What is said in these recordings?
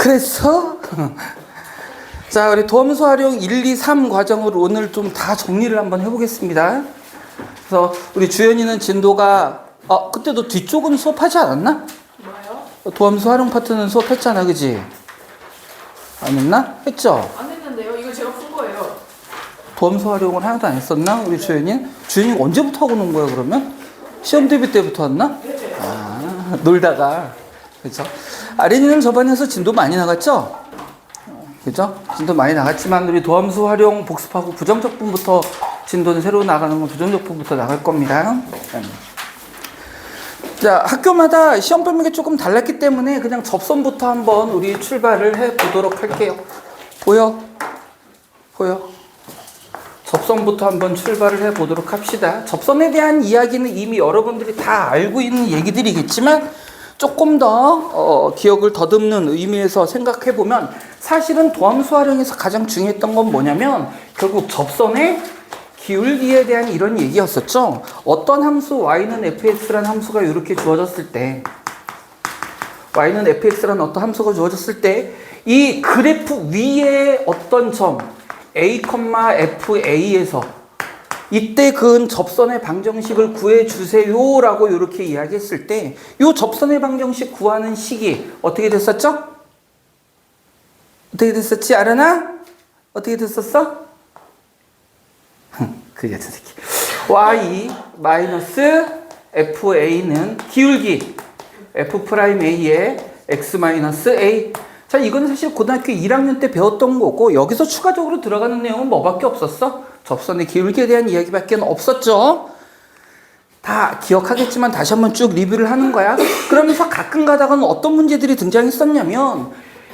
그래서 자, 우리 도함수 활용 1, 2, 3 과정을 오늘 좀 다 정리를 한번 해보겠습니다. 그래서 우리 주연이는 진도가 그때도 뒤쪽은 수업하지 않았나? 뭐요? 도함수 활용 파트는 수업했잖아, 그지? 안 했나? 했죠? 안 했는데요. 이거 제가 푼 거예요. 도함수 활용을 하나도 안 했었나? 우리 주연이? 주연이 언제부터 하고 논 거야, 그러면? 시험 대비 때부터 왔나? 네. 놀다가. 그죠? 아린이는 저반에서 진도 많이 나갔죠? 그죠? 진도 많이 나갔지만 우리 도함수 활용 복습하고 부정적분부터 진도는 새로 나가는 건 부정적분부터 나갈 겁니다. 자, 학교마다 시험 범위가 조금 달랐기 때문에 그냥 접선부터 한번 우리 출발을 해 보도록 할게요. 보여? 접선부터 한번 출발을 해 보도록 합시다. 접선에 대한 이야기는 이미 여러분들이 다 알고 있는 얘기들이겠지만 조금 더 기억을 더듬는 의미에서 생각해 보면 사실은 도함수 활용에서 가장 중요했던 건 뭐냐면 결국 접선의 기울기에 대한 이런 얘기였었죠. 어떤 함수 y는 fx라는 함수가 이렇게 주어졌을 때 y는 fx라는 어떤 함수가 주어졌을 때 이 그래프 위에 어떤 점 a, fa에서 이때 그은 접선의 방정식을 구해주세요 라고 이렇게 이야기했을 때 이 접선의 방정식 구하는 식이 어떻게 됐었죠? 어떻게 됐었지? 알아나? 어떻게 됐었어? 그 여자 새끼. y 마이너스 fa는 기울기 f'a의 x 마이너스 a. 자, 이건 사실 고등학교 1학년 때 배웠던 거고 여기서 추가적으로 들어가는 내용은 뭐밖에 없었어? 접선의 기울기에 대한 이야기밖에 없었죠. 다 기억하겠지만 다시 한번 쭉 리뷰를 하는 거야. 그러면서 가끔 가다가는 어떤 문제들이 등장했었냐면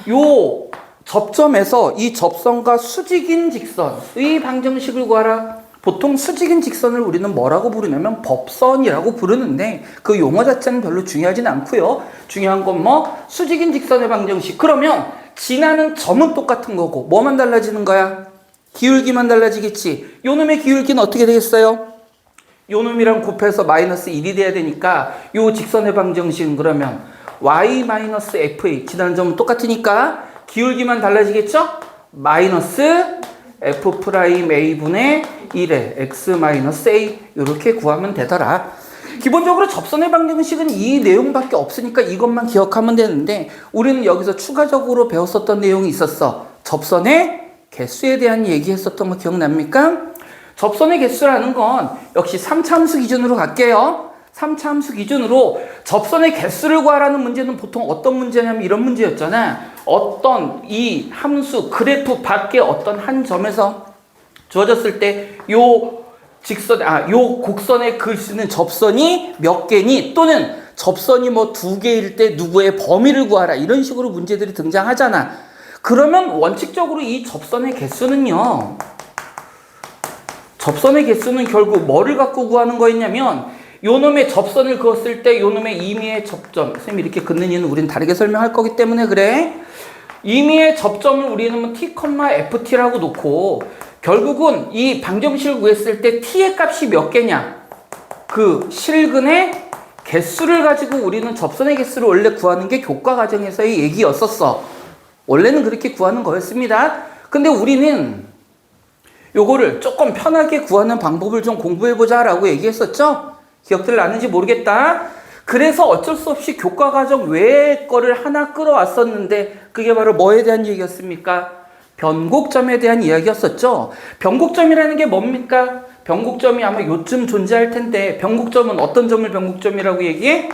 요 접점에서 이 접선과 수직인 직선의 방정식을 구하라. 보통 수직인 직선을 우리는 뭐라고 부르냐면 법선이라고 부르는데 그 용어 자체는 별로 중요하진 않고요. 중요한 건 뭐 수직인 직선의 방정식. 그러면 지나는 점은 똑같은 거고 뭐만 달라지는 거야? 기울기만 달라지겠지. 요 놈의 기울기는 어떻게 되겠어요? 요 놈이랑 곱해서 마이너스 1이 돼야 되니까 요 직선의 방정식은 그러면 y 마이너스 fa 지나는 점은 똑같으니까 기울기만 달라지겠죠? 마이너스 f'a분의 1의 x 마이너스 a 이렇게 구하면 되더라. 기본적으로 접선의 방정식은 이 내용밖에 없으니까 이것만 기억하면 되는데 우리는 여기서 추가적으로 배웠었던 내용이 있었어. 접선의 개수에 대한 얘기했었던 거 기억납니까? 접선의 개수라는 건 역시 3차 함수 기준으로 갈게요. 3차 함수 기준으로 접선의 개수를 구하라는 문제는 보통 어떤 문제냐면 이런 문제였잖아. 어떤 이 함수 그래프 밖에 어떤 한 점에서 주어졌을 때 요 곡선에 글 수 있는 접선이 몇 개니 또는 접선이 뭐 2개일 때 누구의 범위를 구하라 이런 식으로 문제들이 등장하잖아. 그러면 원칙적으로 이 접선의 개수는요. 접선의 개수는 결국 뭐를 갖고 구하는 거였냐면 요 놈의 접선을 그었을 때 요 놈의 임의의 접점. 선생님이 이렇게 긋는 이유는 우린 다르게 설명할 거기 때문에 그래. 임의의 접점을 우리는 t, ft라고 놓고 결국은 이 방정식을 구했을 때 t의 값이 몇 개냐. 그 실근의 개수를 가지고 우리는 접선의 개수를 원래 구하는 게 교과 과정에서의 얘기였었어. 원래는 그렇게 구하는 거였습니다. 근데 우리는 요거를 조금 편하게 구하는 방법을 좀 공부해보자 라고 얘기했었죠? 기억들 나는지 모르겠다. 그래서 어쩔 수 없이 교과 과정 외의 거를 하나 끌어왔었는데 그게 바로 뭐에 대한 얘기였습니까? 변곡점에 대한 이야기였었죠. 변곡점이라는 게 뭡니까? 변곡점이 아마 요쯤 존재할 텐데 변곡점은 어떤 점을 변곡점이라고 얘기해?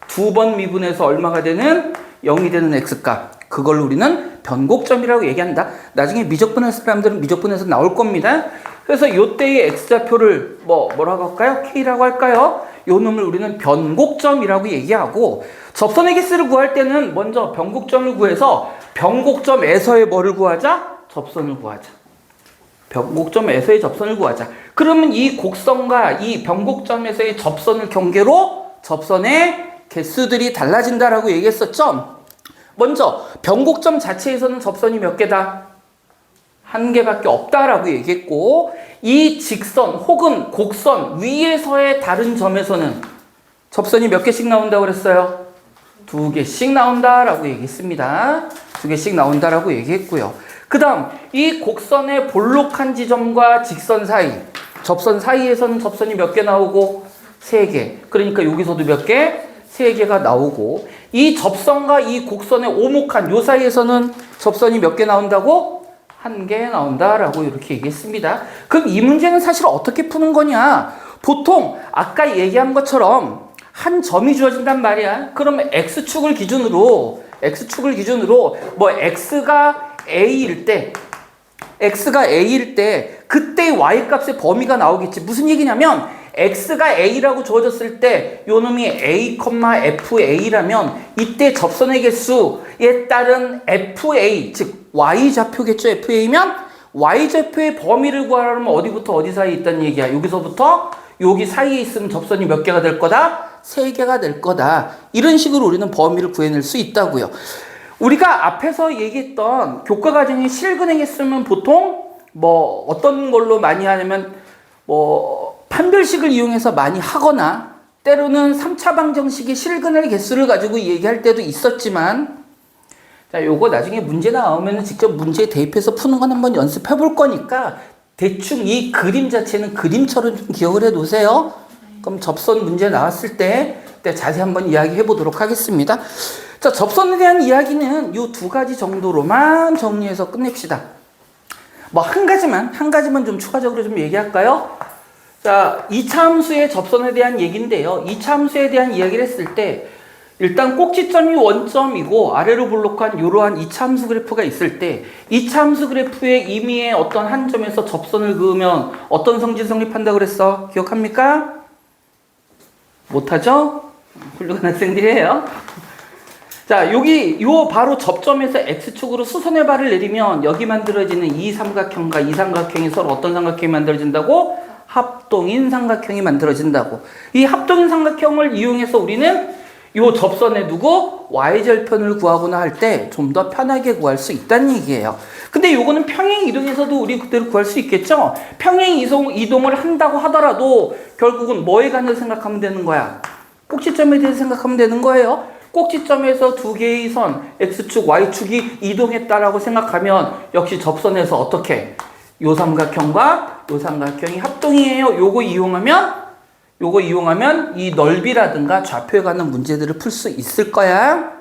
2번 미분해서 얼마가 되는? 0이 되는 x값. 그걸 우리는 변곡점이라고 얘기한다. 나중에 미적분할 사람들은 미적분해서 나올 겁니다. 그래서 요때의 x좌표를 뭐라고 할까요? k라고 할까요? 요 놈을 우리는 변곡점이라고 얘기하고 접선의 개수를 구할 때는 먼저 변곡점을 구해서 변곡점에서의 뭐를 구하자? 접선을 구하자. 변곡점에서의 접선을 구하자. 그러면 이 곡선과 이 변곡점에서의 접선을 경계로 접선의 개수들이 달라진다라고 얘기했었죠. 먼저 변곡점 자체에서는 접선이 몇 개다? 한 개밖에 없다라고 얘기했고 이 직선 혹은 곡선 위에서의 다른 점에서는 접선이 몇 개씩 나온다고 그랬어요? 두 개씩 나온다라고 얘기했습니다. 두 개씩 나온다라고 얘기했고요. 그 다음 이 곡선의 볼록한 지점과 직선 사이, 접선 사이에서는 접선이 몇 개 나오고? 3개. 그러니까 여기서도 몇 개? 3개가 나오고, 이 접선과 이 곡선의 오목한 요 사이에서는 접선이 몇 개 나온다고? 1개 나온다라고 이렇게 얘기했습니다. 그럼 이 문제는 사실 어떻게 푸는 거냐? 보통 아까 얘기한 것처럼 한 점이 주어진단 말이야. 그러면 x축을 기준으로 뭐 x가 a일 때 그때 y값의 범위가 나오겠지. 무슨 얘기냐면 x가 a라고 주어졌을 때 요 놈이 a, fa라면 이때 접선의 개수에 따른 fa, 즉 y좌표겠죠. fa면 y좌표의 범위를 구하려면 어디부터 어디 사이에 있다는 얘기야. 여기서부터 여기 사이에 있으면 접선이 몇 개가 될 거다? 3개가 될 거다. 이런 식으로 우리는 범위를 구해낼 수 있다고요. 우리가 앞에서 얘기했던 교과 과정에 실근행 했으면 보통 뭐 어떤 걸로 많이 하냐면 뭐 판별식을 이용해서 많이 하거나 때로는 3차 방정식의 실근의 개수를 가지고 얘기할 때도 있었지만, 자, 요거 나중에 문제 나오면 직접 문제에 대입해서 푸는 건 한번 연습해 볼 거니까 대충 이 그림 자체는 그림처럼 좀 기억을 해 놓으세요. 그럼 접선 문제 나왔을 때 자세히 한번 이야기해 보도록 하겠습니다. 자, 접선에 대한 이야기는 요 2가지 정도로만 정리해서 끝냅시다. 뭐 한 가지만 좀 추가적으로 좀 얘기할까요? 자, 2차 함수의 접선에 대한 얘기인데요. 2차 함수에 대한 이야기를 했을 때 일단 꼭지점이 원점이고 아래로 볼록한 이러한 2차 함수 그래프가 있을 때 2차 함수 그래프의 임의의 어떤 한 점에서 접선을 그으면 어떤 성질 성립한다고 그랬어? 기억합니까? 못하죠? 훌륭한 학생들이에요. 자, 여기 요 바로 접점에서 x축으로 수선의 발을 내리면 여기 만들어지는 이 삼각형과 이 삼각형이 서로 어떤 삼각형이 만들어진다고? 합동인 삼각형이 만들어진다고. 이 합동인 삼각형을 이용해서 우리는 요 접선에 두고 y절편을 구하거나 할 때 좀 더 편하게 구할 수 있다는 얘기예요. 근데 요거는 평행 이동에서도 우리 그대로 구할 수 있겠죠? 평행 이동을 한다고 하더라도 결국은 뭐에 관해서 생각하면 되는 거야? 꼭지점에 대해서 생각하면 되는 거예요. 꼭지점에서 두 개의 선, x축, y축이 이동했다라고 생각하면 역시 접선에서 어떻게? 요 삼각형과 요 삼각형이 합동이에요. 요거 이용하면 이 넓이라든가 좌표에 관한 문제들을 풀 수 있을 거야.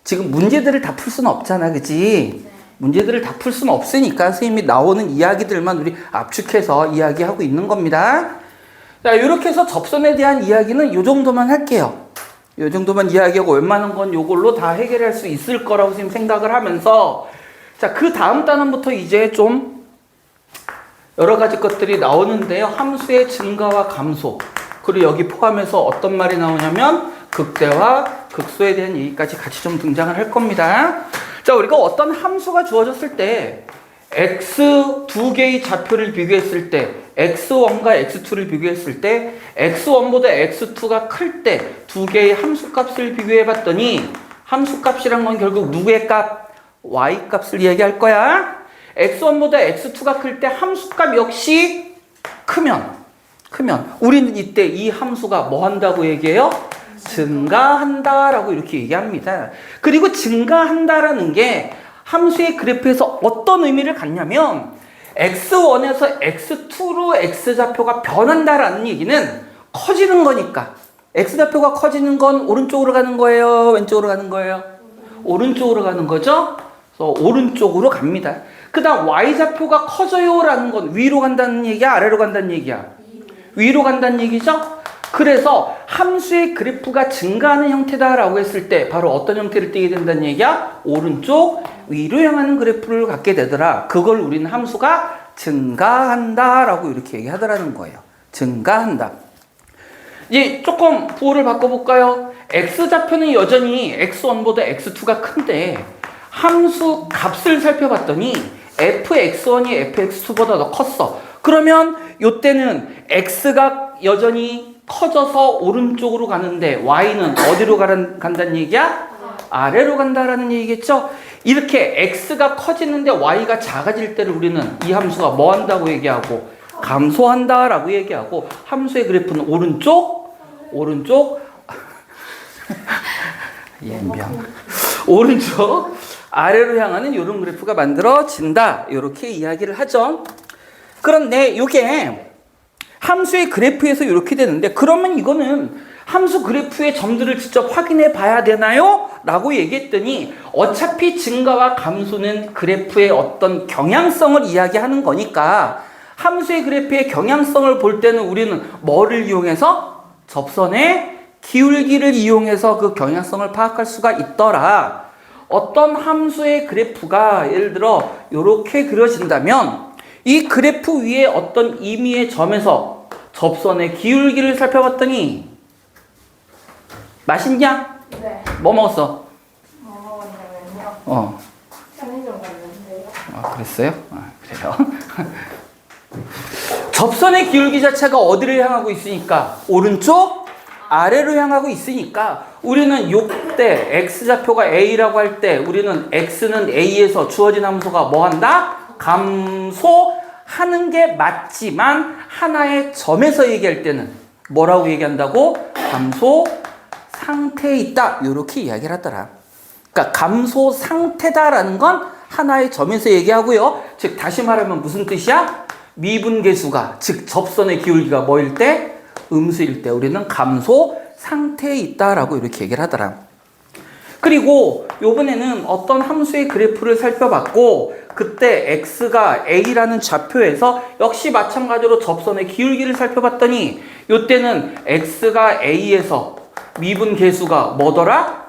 지금 문제들을 다 풀 수는 없잖아, 그치? 문제들을 다 풀 수는 없으니까 선생님이 나오는 이야기들만 우리 압축해서 이야기하고 있는 겁니다. 자, 이렇게 해서 접선에 대한 이야기는 요 정도만 할게요. 요 정도만 이야기하고 웬만한 건 요걸로 다 해결할 수 있을 거라고 선생님 생각을 하면서, 자, 그 다음 단원부터 이제 좀 여러 가지 것들이 나오는데요. 함수의 증가와 감소, 그리고 여기 포함해서 어떤 말이 나오냐면 극대와 극소에 대한 얘기까지 같이 좀 등장을 할 겁니다. 자, 우리가 어떤 함수가 주어졌을 때 x 두 개의 좌표를 비교했을 때 x1과 x2를 비교했을 때 x1보다 x2가 클 때 두 개의 함수값을 비교해 봤더니 함수값이란 건 결국 누구의 값? y값을 얘기할 거야. x1보다 x2가 클 때 함수값 역시 크면 우리는 이때 이 함수가 뭐 한다고 얘기해요? 증가한다라고 이렇게 얘기합니다. 그리고 증가한다라는 게 함수의 그래프에서 어떤 의미를 갖냐면 x1에서 x2로 x좌표가 변한다라는 얘기는 커지는 거니까, x좌표가 커지는 건 오른쪽으로 가는 거예요? 왼쪽으로 가는 거예요? 오른쪽으로 가는 거죠? 그래서 오른쪽으로 갑니다. 그 다음 y좌표가 커져요 라는 건 위로 간다는 얘기야? 아래로 간다는 얘기야? 위로 간다는 얘기죠? 그래서 함수의 그래프가 증가하는 형태다라고 했을 때 바로 어떤 형태를 띠게 된다는 얘기야? 오른쪽 위로 향하는 그래프를 갖게 되더라. 그걸 우리는 함수가 증가한다라고 이렇게 얘기하더라는 거예요. 증가한다. 이제 조금 부호를 바꿔볼까요? x좌표는 여전히 x1보다 x2가 큰데 함수 값을 살펴봤더니 fx1이 fx2보다 더 컸어. 그러면 이때는 x가 여전히 커져서 오른쪽으로 가는데 y는 어디로 간다는 얘기야? 아래로 간다라는 얘기겠죠? 이렇게 x가 커지는데 y가 작아질 때를 우리는 이 함수가 뭐 한다고 얘기하고? 감소한다라고 얘기하고, 함수의 그래프는 오른쪽 연병. 오른쪽 아래로 향하는 이런 그래프가 만들어진다. 이렇게 이야기를 하죠. 그런데 이게 함수의 그래프에서 이렇게 되는데, 그러면 이거는 함수 그래프의 점들을 직접 확인해 봐야 되나요? 라고 얘기했더니, 어차피 증가와 감소는 그래프의 어떤 경향성을 이야기하는 거니까 함수의 그래프의 경향성을 볼 때는 우리는 뭐를 이용해서? 접선의 기울기를 이용해서 그 경향성을 파악할 수가 있더라. 어떤 함수의 그래프가 예를 들어 이렇게 그려진다면 이 그래프 위에 어떤 임의의 점에서 접선의 기울기를 살펴봤더니 맛있냐? 네. 뭐 먹었어? 잠깐만요. 편의점 갔는데요. 그랬어요? 그래요. 접선의 기울기 자체가 어디를 향하고 있으니까? 오른쪽 아래로 향하고 있으니까 우리는 요때 x좌표가 a라고 할 때 우리는 x는 a에서 주어진 함수가 뭐 한다? 감소하는 게 맞지만 하나의 점에서 얘기할 때는 뭐라고 얘기한다고? 감소 상태에 있다. 이렇게 이야기를 하더라. 그러니까 감소 상태다라는 건 하나의 점에서 얘기하고요. 즉 다시 말하면 무슨 뜻이야? 미분계수가, 즉 접선의 기울기가 뭐일 때? 음수일 때 우리는 감소 상태에 있다라고 이렇게 얘기를 하더라. 그리고 요번에는 어떤 함수의 그래프를 살펴봤고 그때 x가 a라는 좌표에서 역시 마찬가지로 접선의 기울기를 살펴봤더니 요때는 x가 a에서 미분계수가 뭐더라?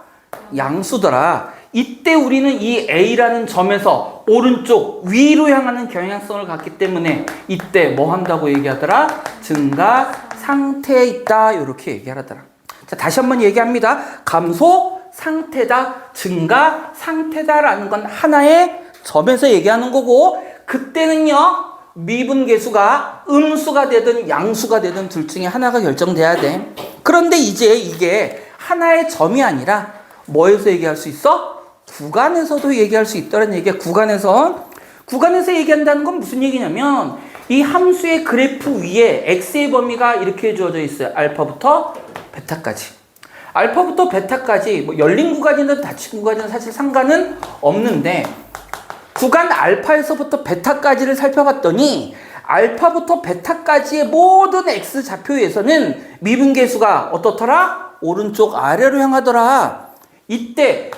양수더라. 이때 우리는 이 a라는 점에서 오른쪽 위로 향하는 경향성을 갖기 때문에 이때 뭐 한다고 얘기하더라? 증가 상태에 있다. 이렇게 얘기하더라. 자, 다시 한번 얘기합니다. 감소 상태다, 증가 상태다라는 건 하나의 점에서 얘기하는 거고 그때는요 미분계수가 음수가 되든 양수가 되든 둘 중에 하나가 결정돼야 돼. 그런데 이제 이게 하나의 점이 아니라 뭐에서 얘기할 수 있어? 구간에서도 얘기할 수 있다는 얘기야. 구간에서 얘기한다는 건 무슨 얘기냐면 이 함수의 그래프 위에 x의 범위가 이렇게 주어져 있어요. 알파부터 베타까지. 알파부터 베타까지 뭐 열린 구간이든 닫힌 구간이든 사실 상관은 없는데 구간 알파에서부터 베타까지를 살펴봤더니 알파부터 베타까지의 모든 x 좌표에서는 미분계수가 어떻더라? 오른쪽 아래로 향하더라.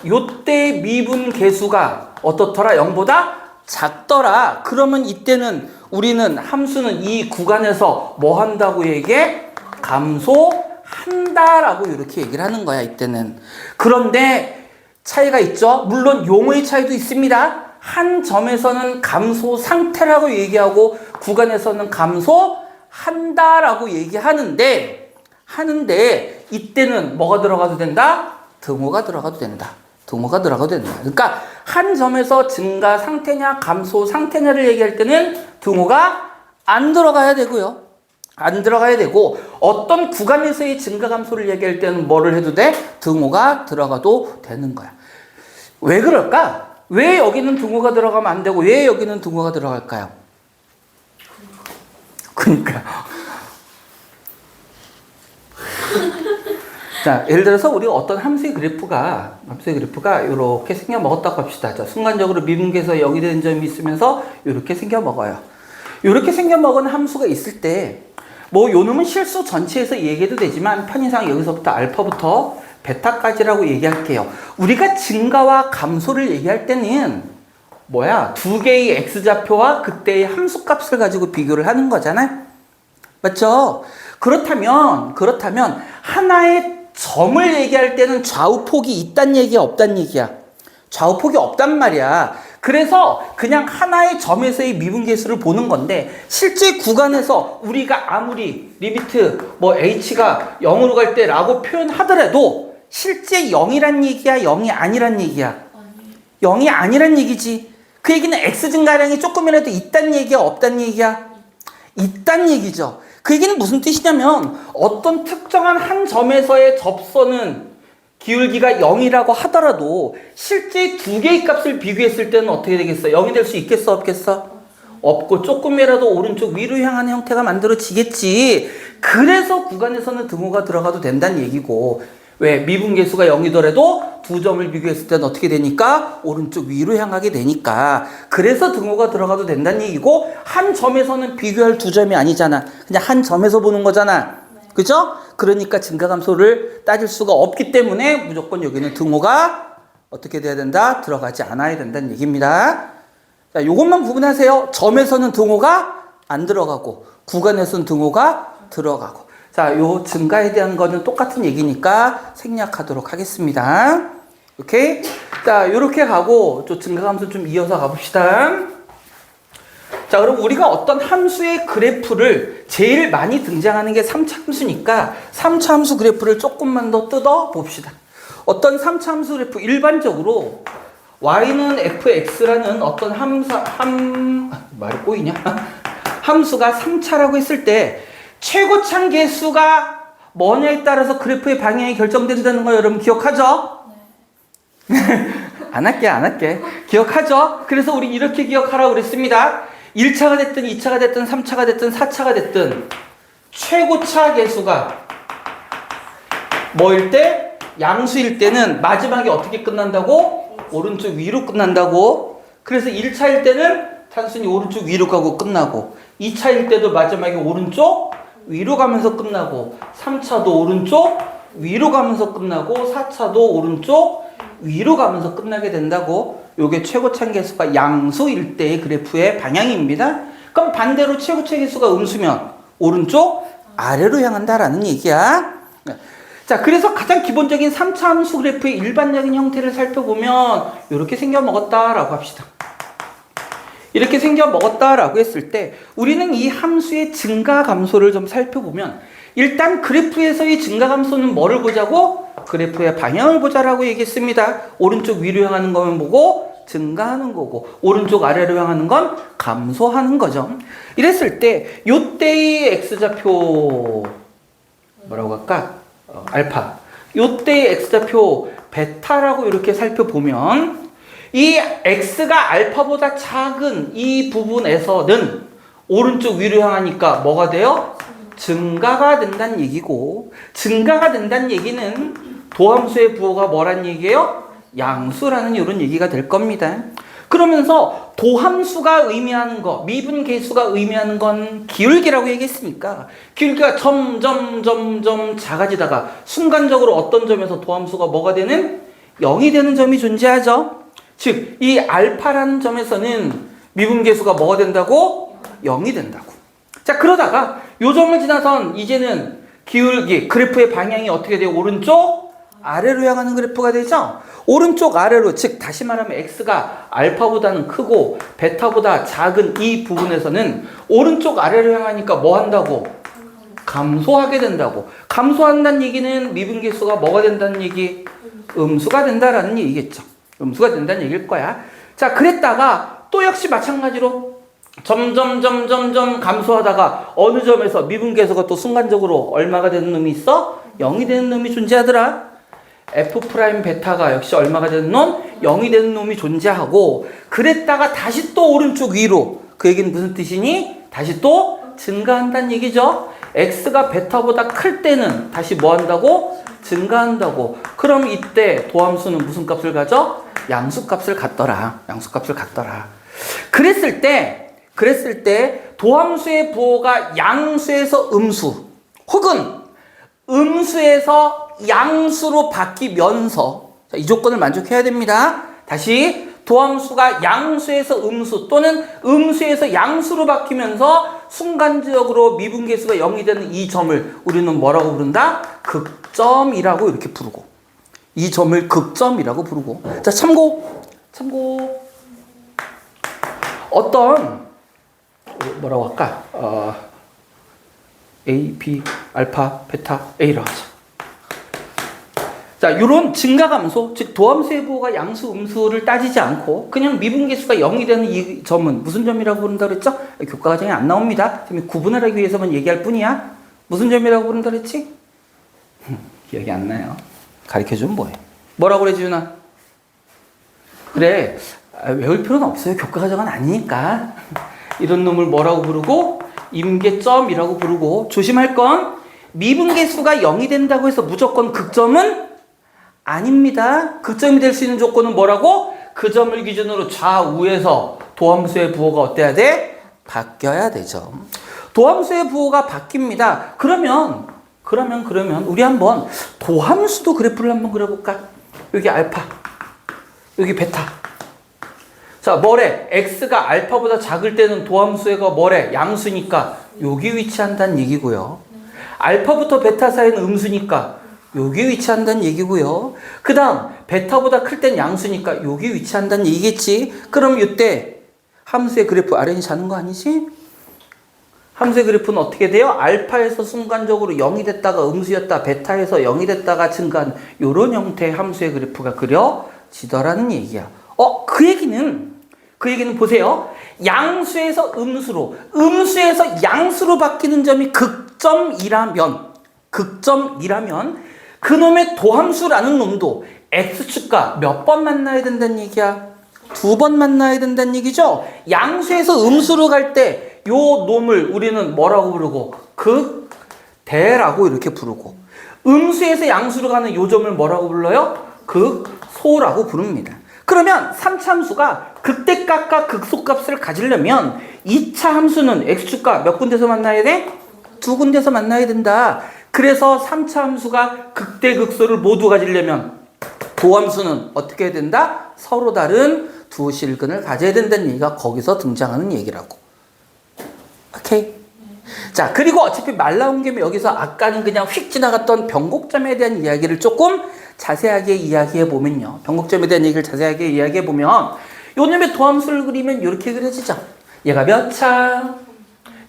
요때 미분계수가 어떻더라? 0보다 작더라. 그러면 이때는 우리는 함수는 이 구간에서 뭐 한다고 얘기해? 감소한다라고 이렇게 얘기를 하는 거야, 이때는. 그런데 차이가 있죠? 물론 용어의 차이도 있습니다. 한 점에서는 감소 상태라고 얘기하고 구간에서는 감소한다라고 얘기하는데 이때는 뭐가 들어가도 된다? 등호가 들어가도 된다. 등호가 들어가도 된다. 그러니까 한 점에서 증가 상태냐 감소 상태냐를 얘기할 때는 등호가 안 들어가야 되고요. 안 들어가야 되고 어떤 구간에서의 증가 감소를 얘기할 때는 뭐를 해도 돼? 등호가 들어가도 되는 거야. 왜 그럴까? 왜 여기는 등호가 들어가면 안 되고 왜 여기는 등호가 들어갈까요? 그러니까 자, 예를 들어서 우리가 어떤 함수의 그래프가 이렇게 생겨 먹었다고 합시다. 자, 순간적으로 미분계에서 0이 되는 점이 있으면서 이렇게 생겨 먹어요. 이렇게 생겨 먹은 함수가 있을 때, 뭐 요놈은 실수 전체에서 얘기해도 되지만 편의상 여기서부터 알파부터 베타까지라고 얘기할게요. 우리가 증가와 감소를 얘기할 때는 두 개의 x좌표와 그때의 함수값을 가지고 비교를 하는 거잖아요. 맞죠? 그렇다면 하나의 점을 얘기할 때는 좌우폭이 있단 얘기야, 없단 얘기야? 좌우폭이 없단 말이야. 그래서 그냥 하나의 점에서의 미분계수를 보는 건데 실제 구간에서 우리가 아무리 리미트 h가 0으로 갈 때라고 표현하더라도 실제 0이란 얘기야, 0이 아니란 얘기야? 0이 아니란 얘기지. 그 얘기는 x 증가량이 조금이라도 있단 얘기야, 없단 얘기야? 있단 얘기죠. 그 얘기는 무슨 뜻이냐면 어떤 특정한 한 점에서의 접선은 기울기가 0이라고 하더라도 실제 두 개의 값을 비교했을 때는 어떻게 되겠어? 0이 될 수 있겠어, 없겠어? 없고 조금이라도 오른쪽 위로 향하는 형태가 만들어지겠지. 그래서 구간에서는 등호가 들어가도 된다는 얘기고 왜? 미분계수가 0이더라도 두 점을 비교했을 때는 어떻게 되니까? 오른쪽 위로 향하게 되니까. 그래서 등호가 들어가도 된다는 얘기고, 한 점에서는 비교할 두 점이 아니잖아. 그냥 한 점에서 보는 거잖아. 그죠? 그러니까 증가감소를 따질 수가 없기 때문에 무조건 여기는 등호가 어떻게 돼야 된다? 들어가지 않아야 된다는 얘기입니다. 자, 요것만 구분하세요. 점에서는 등호가 안 들어가고, 구간에서는 등호가 들어가고. 자, 요 증가에 대한 거는 똑같은 얘기니까 생략하도록 하겠습니다. 오케이? 자, 요렇게 가고, 또 증가감소 좀 이어서 가봅시다. 자, 그럼 우리가 어떤 함수의 그래프를 제일 많이 등장하는 게 3차 함수니까 3차 함수 그래프를 조금만 더 뜯어 봅시다. 어떤 3차 함수 그래프, 일반적으로 y는 fx라는 어떤 말이 꼬이냐? 함수가 3차라고 했을 때 최고창 개수가 뭐냐에 따라서 그래프의 방향이 결정된다는 거 여러분 기억하죠? 네. 안 할게. 기억하죠? 그래서 우리 이렇게 기억하라고 그랬습니다. 1차가 됐든 2차가 됐든 3차가 됐든 4차가 됐든 최고차 개수가 뭐일 때? 양수일 때는 마지막에 어떻게 끝난다고? 오른쪽 위로 끝난다고. 그래서 1차일 때는 단순히 오른쪽 위로 가고 끝나고, 2차일 때도 마지막에 오른쪽 위로 가면서 끝나고, 3차도 오른쪽 위로 가면서 끝나고, 4차도 오른쪽 위로 가면서 끝나게 된다고. 요게 최고차 개수가 양수일 때의 그래프의 방향입니다. 그럼 반대로 최고차 개수가 음수면 오른쪽 아래로 향한다라는 얘기야. 자, 그래서 가장 기본적인 3차 함수 그래프의 일반적인 형태를 살펴보면 이렇게 생겨 먹었다라고 합시다. 이렇게 생겨 먹었다라고 했을 때 우리는 이 함수의 증가 감소를 좀 살펴보면, 일단 그래프에서의 증가 감소는 뭐를 보자고? 그래프의 방향을 보자라고 얘기했습니다. 오른쪽 위로 향하는 거면 보고 증가하는 거고, 오른쪽 아래로 향하는 건 감소하는 거죠. 이랬을 때 요때의 x좌표 뭐라고 할까? 알파. 요때의 x좌표 베타라고 이렇게 살펴보면, 이 x가 알파보다 작은 이 부분에서는 오른쪽 위로 향하니까 뭐가 돼요? 증가가 된다는 얘기고, 증가가 된다는 얘기는 도함수의 부호가 뭐란 얘기예요? 양수라는 이런 얘기가 될 겁니다. 그러면서 도함수가 의미하는 거, 미분계수가 의미하는 건 기울기라고 얘기했으니까, 기울기가 점점 작아지다가 순간적으로 어떤 점에서 도함수가 뭐가 되는? 0이 되는 점이 존재하죠. 즉, 이 알파라는 점에서는 미분계수가 뭐가 된다고? 0이 된다고. 자, 그러다가 요 점을 지나선 이제는 기울기, 그래프의 방향이 어떻게 돼요? 오른쪽 아래로 향하는 그래프가 되죠? 오른쪽 아래로, 즉 다시 말하면 x가 알파보다는 크고 베타보다 작은 이 부분에서는 오른쪽 아래로 향하니까 뭐 한다고? 감소하게 된다고. 감소한다는 얘기는 미분계수가 뭐가 된다는 얘기? 음수가 된다라는 얘기겠죠. 음수가 된다는 얘기일 거야. 자, 그랬다가 또 역시 마찬가지로 점점 감소하다가 어느 점에서 미분계수가 또 순간적으로 얼마가 되는 놈이 있어? 0이 되는 놈이 존재하더라. f 프라임 베타가 역시 얼마가 되는 놈? 0이 되는 놈이 존재하고, 그랬다가 다시 또 오른쪽 위로. 그 얘기는 무슨 뜻이니? 다시 또 증가한다는 얘기죠. x가 베타보다 클 때는 다시 뭐 한다고? 증가한다고. 그럼 이때 도함수는 무슨 값을 가져? 양수값을 갖더라. 양수값을 갖더라. 그랬을 때 도함수의 부호가 양수에서 음수 혹은 음수에서 양수로 바뀌면서, 자, 이 조건을 만족해야 됩니다. 다시 도함수가 양수에서 음수 또는 음수에서 양수로 바뀌면서 순간적으로 미분계수가 0이 되는 이 점을 우리는 뭐라고 부른다? 극점이라고 이렇게 부르고, 이 점을 극점이라고 부르고. 자, 참고 어떤 뭐라고 할까? A, B, 알파, 베타, A로 하자. 자, 이런 증가감소, 즉 도함수의 부호가 양수, 음수를 따지지 않고 그냥 미분계수가 0이 되는 이 점은 무슨 점이라고 부른다 그랬죠? 교과 과정에 안 나옵니다. 지금 구분을 하기 위해서만 얘기할 뿐이야. 무슨 점이라고 부른다 그랬지? 기억이 안 나요. 가르쳐주면 뭐해? 뭐라고 그래, 지훈아? 그래, 외울 필요는 없어요. 교과 과정은 아니니까. 이런 놈을 뭐라고 부르고? 임계점이라고 부르고. 조심할 건 미분계수가 0이 된다고 해서 무조건 극점은 아닙니다. 극점이 될 수 있는 조건은 뭐라고? 그 점을 기준으로 좌우에서 도함수의 부호가 어때야 돼? 바뀌어야 되죠. 도함수의 부호가 바뀝니다. 그러면 우리 한번 도함수도 그래프를 한번 그려볼까? 여기 알파, 여기 베타. 자, 뭐래? x가 알파보다 작을 때는 도함수가 뭐래? 양수니까 여기 위치한다는 얘기고요. 알파부터 베타 사이는 음수니까 여기 위치한다는 얘기고요. 그 다음 베타보다 클 땐 양수니까 여기 위치한다는 얘기겠지. 그럼 이때 함수의 그래프 RN이 자는 거 아니지? 함수의 그래프는 어떻게 돼요? 알파에서 순간적으로 0이 됐다가 음수였다, 베타에서 0이 됐다가 증가한 이런 형태의 함수의 그래프가 그려지더라는 얘기야. 그 얘기는 보세요. 양수에서 음수로, 음수에서 양수로 바뀌는 점이 극점이라면 그놈의 도함수라는 놈도 x축과 몇 번 만나야 된다는 얘기야? 2번 만나야 된다는 얘기죠? 양수에서 음수로 갈 때 요 놈을 우리는 뭐라고 부르고? 극대라고 이렇게 부르고, 음수에서 양수로 가는 요 점을 뭐라고 불러요? 극소라고 부릅니다. 그러면 3차 함수가 극대값과 극소값을 가지려면 2차 함수는 x축과 몇 군데서 만나야 돼? 2군데서 만나야 된다. 그래서 3차 함수가 극대 극소를 모두 가지려면 도함수는 어떻게 해야 된다? 서로 다른 두 실근을 가져야 된다는 얘기가 거기서 등장하는 얘기라고. 오케이? 자, 그리고 어차피 말 나온 김에 여기서 아까는 그냥 휙 지나갔던 변곡점에 대한 이야기를 조금 자세하게 이야기해 보면요. 변곡점에 대한 얘기를 자세하게 이야기해 보면 요 놈의 도함수를 그리면 이렇게 그려지죠. 얘가 몇 차?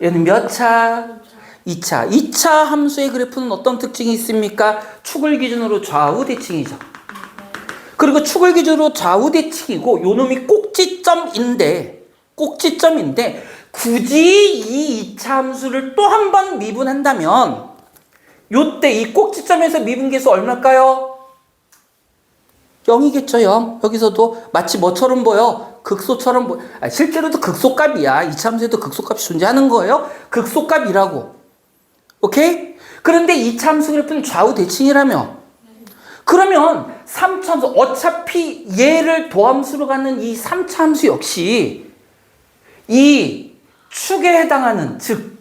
얘는 몇 차? 2차. 2차 함수의 그래프는 어떤 특징이 있습니까? 축을 기준으로 좌우 대칭이죠. 그리고 축을 기준으로 좌우 대칭이고 요 놈이 꼭지점인데 굳이 이 2차 함수를 또 한 번 미분한다면 요때 이 꼭지점에서 미분계수 얼마일까요? 0이겠죠. 0. 여기서도 마치 뭐처럼 보여? 극소처럼 보여. 실제로도 극소값이야. 2차 함수에도 극소값이 존재하는 거예요. 극소값이라고. 오케이? 그런데 2차 함수 그래프는 좌우 대칭이라며. 그러면 3차 함수, 어차피 얘를 도함수로 갖는 이 3차 함수 역시 이 축에 해당하는, 즉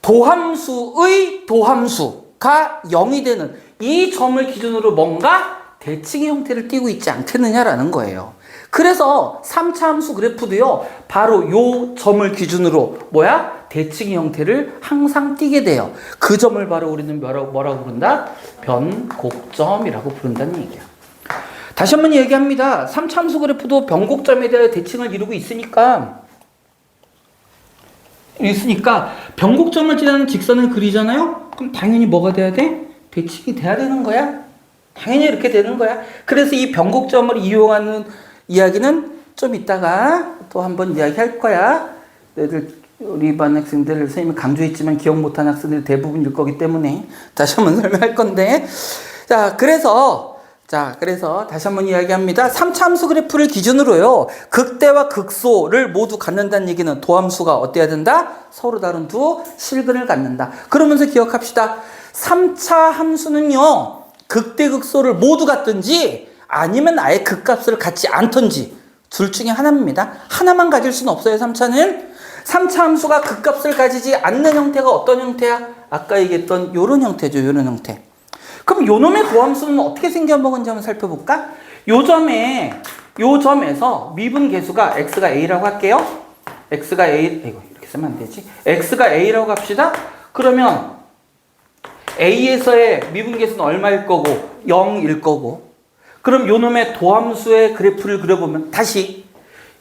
도함수의 도함수가 0이 되는 이 점을 기준으로 뭔가 대칭의 형태를 띠고 있지 않겠느냐라는 거예요. 그래서 3차 함수 그래프도요, 바로 요 점을 기준으로 대칭의 형태를 항상 띠게 돼요. 그 점을 바로 우리는 뭐라고 부른다? 변곡점이라고 부른다는 얘기야. 다시 한번 얘기합니다. 3차 함수 그래프도 변곡점에 대해 대칭을 이루고 있으니까 변곡점을 지나는 직선을 그리잖아요? 그럼 당연히 뭐가 돼야 돼? 대칭이 돼야 되는 거야. 당연히 이렇게 되는 거야. 그래서 이 변곡점을 이용하는 이야기는 좀 이따가 또 한번 이야기할 거야. 우리 반 학생들 선생님이 강조했지만 기억 못하는 학생들 대부분일 거기 때문에 다시 한번 설명할 건데, 그래서 다시 한번 이야기합니다. 3차 함수 그래프를 기준으로요, 극대와 극소를 모두 갖는다는 얘기는 도함수가 어때야 된다? 서로 다른 두 실근을 갖는다. 그러면서 기억합시다. 3차 함수는요, 극대 극소를 모두 갖든지 아니면 아예 극값을 갖지 않던지 둘 중에 하나입니다. 하나만 가질 수는 없어요. 3차는 3차 함수가 극값을 가지지 않는 형태가 어떤 형태야? 아까 얘기했던 요런 형태죠. 요런 형태. 그럼 요 놈의 도함수는 어떻게 생겨먹은지 한번 살펴볼까? 요 점에서 미분 계수가 x가 a라고 할게요. x가 a, 이렇게 쓰면 안 되지. x가 a라고 합시다. 그러면 a에서의 미분 계수는 얼마일 거고? 0일 거고. 그럼 요 놈의 도함수의 그래프를 그려보면 다시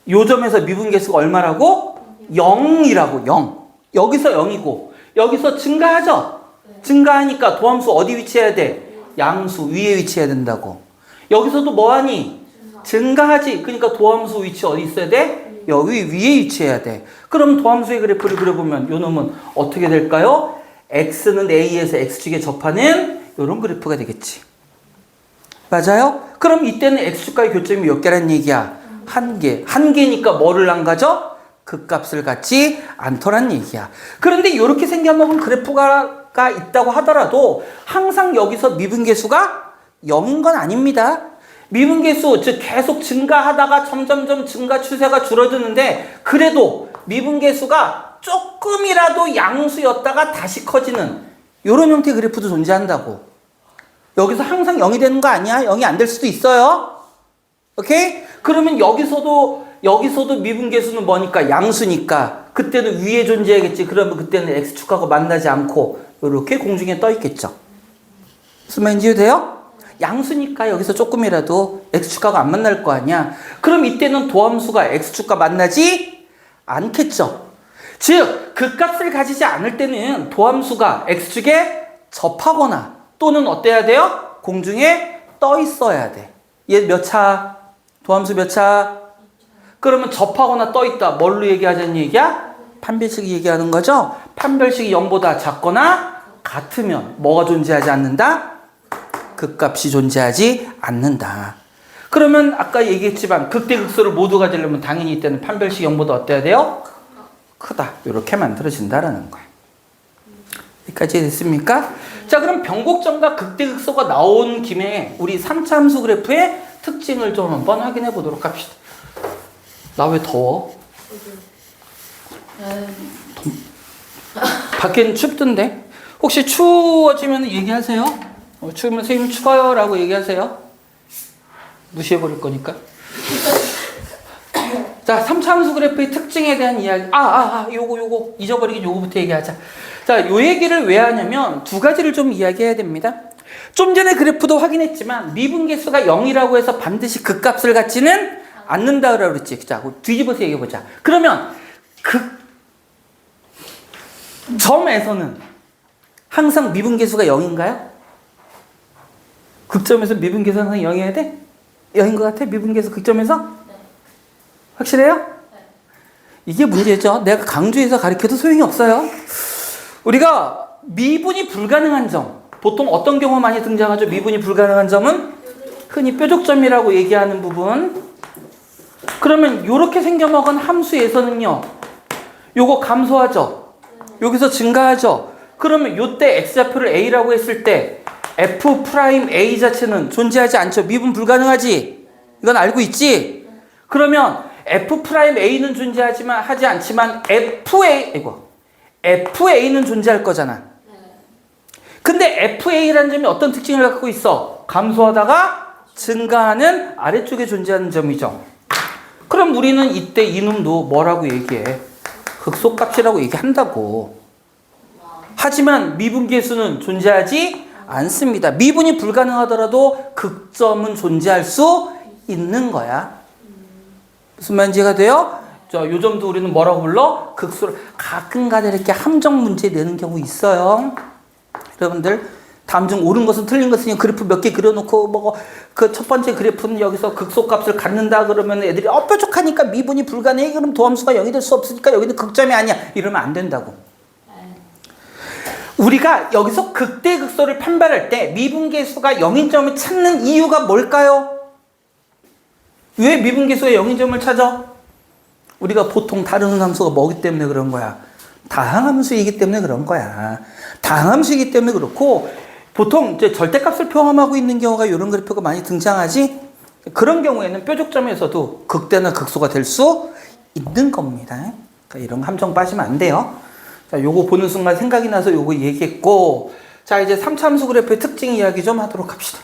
요 점에서 미분 계수가 얼마라고? 0이라고. 0. 여기서 0이고 여기서 증가하죠? 증가하니까 도함수 어디 위치해야 돼? 양수 위에 위치해야 된다고. 여기서도 뭐하니? 증가하지. 그러니까 도함수 위치 어디 있어야 돼? 여기 위에 위치해야 돼. 그럼 도함수의 그래프를 그려보면 요 놈은 어떻게 될까요? x는 a에서 x축에 접하는 이런 그래프가 되겠지. 맞아요? 그럼 이때는 x축과의 교점이 몇 개란 얘기야? 한 개. 한 개니까 뭐를 안 가져? 극값을 갖지 않더란 얘기야. 그런데 이렇게 생겨먹은 그래프가 있다고 하더라도 항상 여기서 미분계수가 0인 건 아닙니다. 미분계수, 즉 계속 증가하다가 점점점 증가 추세가 줄어드는데 그래도 미분계수가 조금이라도 양수였다가 다시 커지는 이런 형태의 그래프도 존재한다고. 여기서 항상 0이 되는 거 아니야? 0이 안 될 수도 있어요. 오케이? 그러면 여기서도 미분계수는 뭐니까? 양수니까 그때는 위에 존재하겠지. 그러면 그때는 x축하고 만나지 않고 이렇게 공중에 떠 있겠죠. 무슨 말인지 이해돼요? 양수니까 여기서 조금이라도 x축하고 안 만날 거 아니야. 그럼 이때는 도함수가 x축과 만나지 않겠죠. 즉, 그 값을 가지지 않을 때는 도함수가 x축에 접하거나 또는 어때야 돼요? 공중에 떠 있어야 돼. 얘 몇 차? 도함수 몇 차? 그러면 접하거나 떠 있다. 뭘로 얘기하자는 얘기야? 판별식이 얘기하는 거죠? 판별식이 0보다 작거나 같으면 뭐가 존재하지 않는다? 극값이 존재하지 않는다. 그러면 아까 얘기했지만 극대극소를 모두 가지려면 당연히 이때는 판별식 0보다 어때야 돼요? 크다. 이렇게 만들어진다라는 거야. 여기까지 됐습니까? 자, 그럼 변곡점과 극대극소가 나온 김에 우리 3차 함수 그래프의 특징을 좀 한번 확인해 보도록 합시다. 나 왜 더워? 밖에는 춥던데? 혹시 추워지면 얘기하세요. 추우면 선생님 추워요 라고 얘기하세요. 무시해버릴 거니까. 자, 3차 함수 그래프의 특징에 대한 이야기. 요거 잊어버리긴 요거부터 얘기하자. 자, 요 얘기를 왜 하냐면 두 가지를 좀 이야기해야 됩니다. 좀 전에 그래프도 확인했지만 미분계수가 0이라고 해서 반드시 극값을 갖지는 않는다고 그랬지. 자, 뒤집어서 얘기해보자. 그러면 점에서는 항상 미분계수가 0인가요? 극점에서 미분계수 항상 0이어야 돼? 0인 것 같아? 미분계수 극점에서? 네. 확실해요? 네. 이게 문제죠. 내가 강조해서 가르쳐도 소용이 없어요. 우리가 미분이 불가능한 점, 보통 어떤 경우 많이 등장하죠? 미분이 불가능한 점은 흔히 뾰족점이라고 얘기하는 부분. 그러면 이렇게 생겨먹은 함수에서는요, 요거 감소하죠? 여기서 증가하죠? 그러면 요때 x좌표를 a라고 했을 때 f'A 자체는 존재하지 않죠? 미분 불가능하지? 이건 알고 있지? 그러면 f'A는 하지 않지만 FA는 존재할 거잖아. 근데 FA라는 점이 어떤 특징을 갖고 있어? 감소하다가 증가하는 아래쪽에 존재하는 점이죠. 그럼 우리는 이때 이놈도 뭐라고 얘기해? 극소값이라고 얘기한다고. 하지만 미분계수는 존재하지 않습니다. 미분이 불가능하더라도 극점은 존재할 수 있는 거야. 무슨 말인지 이해가 돼요? 자, 요 점도 우리는 뭐라고 불러? 극소를 가끔가다 이렇게 함정 문제 내는 경우 있어요. 여러분들 다음 중 옳은 것은 틀린 것은 그래프 몇 개 그려놓고 그 첫 번째 그래프는 여기서 극소값을 갖는다 그러면 애들이 뾰족하니까 미분이 불가능해. 그럼 도함수가 0이 될 수 없으니까 여기는 극점이 아니야. 이러면 안 된다고. 우리가 여기서 극대극소를 판별할 때 미분계수가 0인 점을 찾는 이유가 뭘까요? 왜 미분계수가 0인 점을 찾아? 우리가 보통 다루는 함수가 뭐기 때문에 그런 거야? 다항함수이기 때문에 그런 거야. 다항함수이기 때문에 그렇고 보통 이제 절대값을 포함하고 있는 경우가 이런 그래프가 많이 등장하지. 그런 경우에는 뾰족점에서도 극대나 극소가 될 수 있는 겁니다. 그러니까 이런 함정 빠지면 안 돼요. 자, 요거 보는 순간 생각이 나서 요거 얘기했고, 자, 이제 3차 함수 그래프의 특징 이야기 좀 하도록 합시다.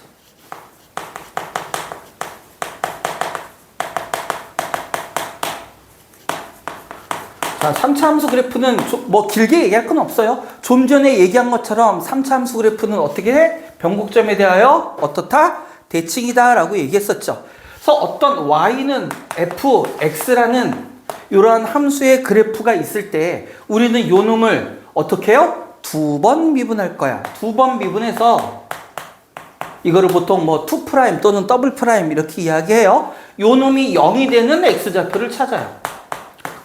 자, 3차 함수 그래프는 뭐 길게 얘기할 건 없어요. 좀 전에 얘기한 것처럼 3차 함수 그래프는 어떻게 해? 변곡점에 대하여 어떻다? 대칭이다 라고 얘기했었죠. 그래서 어떤 y는 fx라는 이러한 함수의 그래프가 있을 때 우리는 요 놈을 어떻게 해요? 두 번 미분할 거야. 두 번 미분해서 이거를 보통 뭐 2' 또는 더블 프라임 이렇게 이야기해요. 요 놈이 0이 되는 x좌표를 찾아요.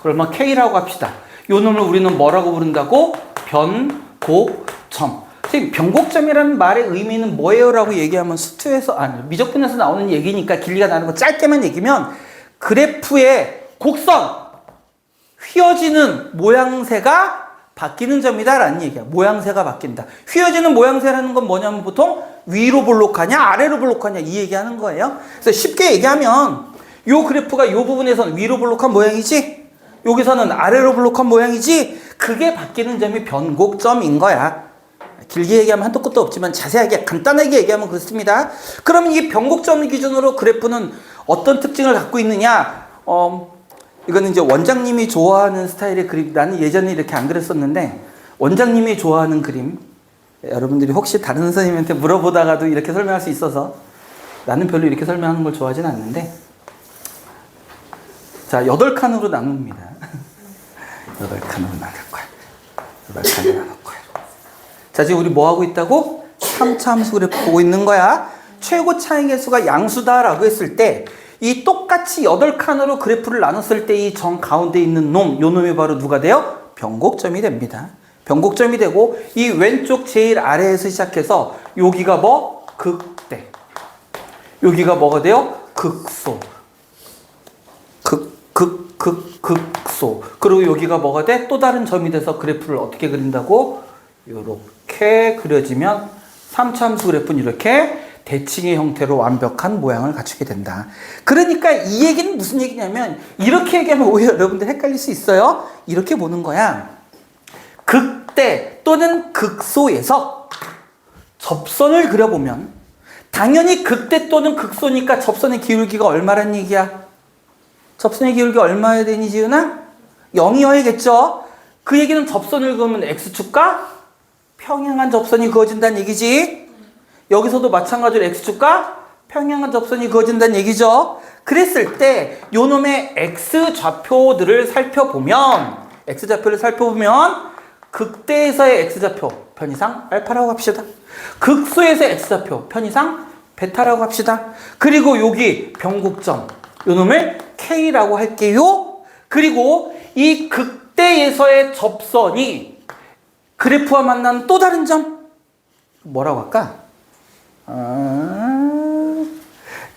그러면 k라고 합시다. 요 놈을 우리는 뭐라고 부른다고? 변곡점. 선생님, 변곡점이라는 말의 의미는 뭐예요? 라고 얘기하면 수투에서, 미적분에서 나오는 얘기니까 길이가 나는 거 짧게만 얘기면 그래프의 곡선, 휘어지는 모양새가 바뀌는 점이다 라는 얘기야. 모양새가 바뀐다. 휘어지는 모양새라는 건 뭐냐면 보통 위로 볼록하냐 아래로 볼록하냐 이 얘기하는 거예요. 그래서 쉽게 얘기하면 요 그래프가 요 부분에서는 위로 볼록한 모양이지 여기서는 아래로 볼록한 모양이지 그게 바뀌는 점이 변곡점인 거야. 길게 얘기하면 한도 끝도 없지만 자세하게 간단하게 얘기하면 그렇습니다. 그러면 이 변곡점 기준으로 그래프는 어떤 특징을 갖고 있느냐? 이거는 이제 원장님이 좋아하는 스타일의 그림. 나는 예전에 이렇게 안 그랬었는데 원장님이 좋아하는 그림. 여러분들이 혹시 다른 선생님한테 물어보다가도 이렇게 설명할 수 있어서 나는 별로 이렇게 설명하는 걸 좋아하진 않는데 자, 8칸으로 나눕니다. 8칸으로 나눌 거야. 8칸으로 나눌 거야. 자, 지금 우리 뭐 하고 있다고? 3차 함수 그래프 보고 있는 거야. 최고 차이 개수가 양수다라고 했을 때 이 똑같이 8칸으로 그래프를 나눴을 때 이 정 가운데 있는 놈, 요 놈이 바로 누가 돼요? 변곡점이 됩니다. 변곡점이 되고 이 왼쪽 제일 아래에서 시작해서 여기가 뭐? 극대. 여기가 뭐가 돼요? 극소. 극소. 그리고 여기가 뭐가 돼? 또 다른 점이 돼서 그래프를 어떻게 그린다고? 이렇게 그려지면 3차 함수 그래프는 이렇게 대칭의 형태로 완벽한 모양을 갖추게 된다. 그러니까 이 얘기는 무슨 얘기냐면 이렇게 얘기하면 오히려 여러분들 헷갈릴 수 있어요. 이렇게 보는 거야. 극대 또는 극소에서 접선을 그려보면 당연히 극대 또는 극소니까 접선의 기울기가 얼마란 얘기야? 접선의 기울기 얼마여야 되니 지은아? 0이어야겠죠? 그 얘기는 접선을 그으면 X축과 평행한 접선이 그어진다는 얘기지. 여기서도 마찬가지로 X축과 평행한 접선이 그어진다는 얘기죠. 그랬을 때 요놈의 X좌표들을 살펴보면 극대에서의 X좌표 편이상 알파라고 합시다. 극소에서의 X좌표 편이상 베타라고 합시다. 그리고 여기 변곡점 요놈을 K라고 할게요. 그리고 이 극대에서의 접선이 그래프와 만나는 또 다른 점 뭐라고 할까?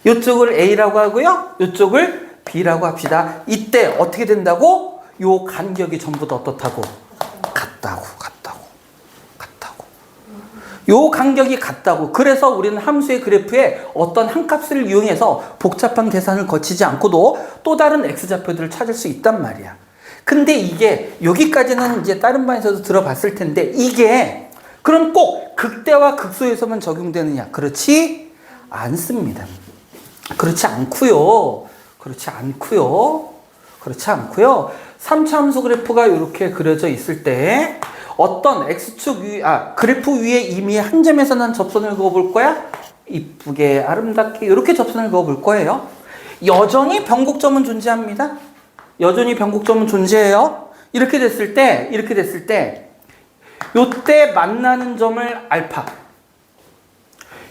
이쪽을 A라고 하고요. 이쪽을 B라고 합시다. 이때 어떻게 된다고? 요 간격이 전부 다 어떻다고? 같다고. 요 간격이 같다고. 그래서 우리는 함수의 그래프에 어떤 한 값을 이용해서 복잡한 계산을 거치지 않고도 또 다른 X좌표들을 찾을 수 있단 말이야. 근데 이게 여기까지는 이제 다른 반에서도 들어봤을 텐데 이게 그럼 꼭 극대와 극소에서만 적용되느냐? 그렇지 않습니다. 그렇지 않고요. 3차 함수 그래프가 이렇게 그려져 있을 때 어떤 X축 그래프 위에 이미 한 점에서 난 접선을 그어볼 거야? 이쁘게 아름답게 이렇게 접선을 그어볼 거예요. 여전히 변곡점은 존재합니다. 여전히 변곡점은 존재해요. 이렇게 됐을 때 요때 만나는 점을 알파,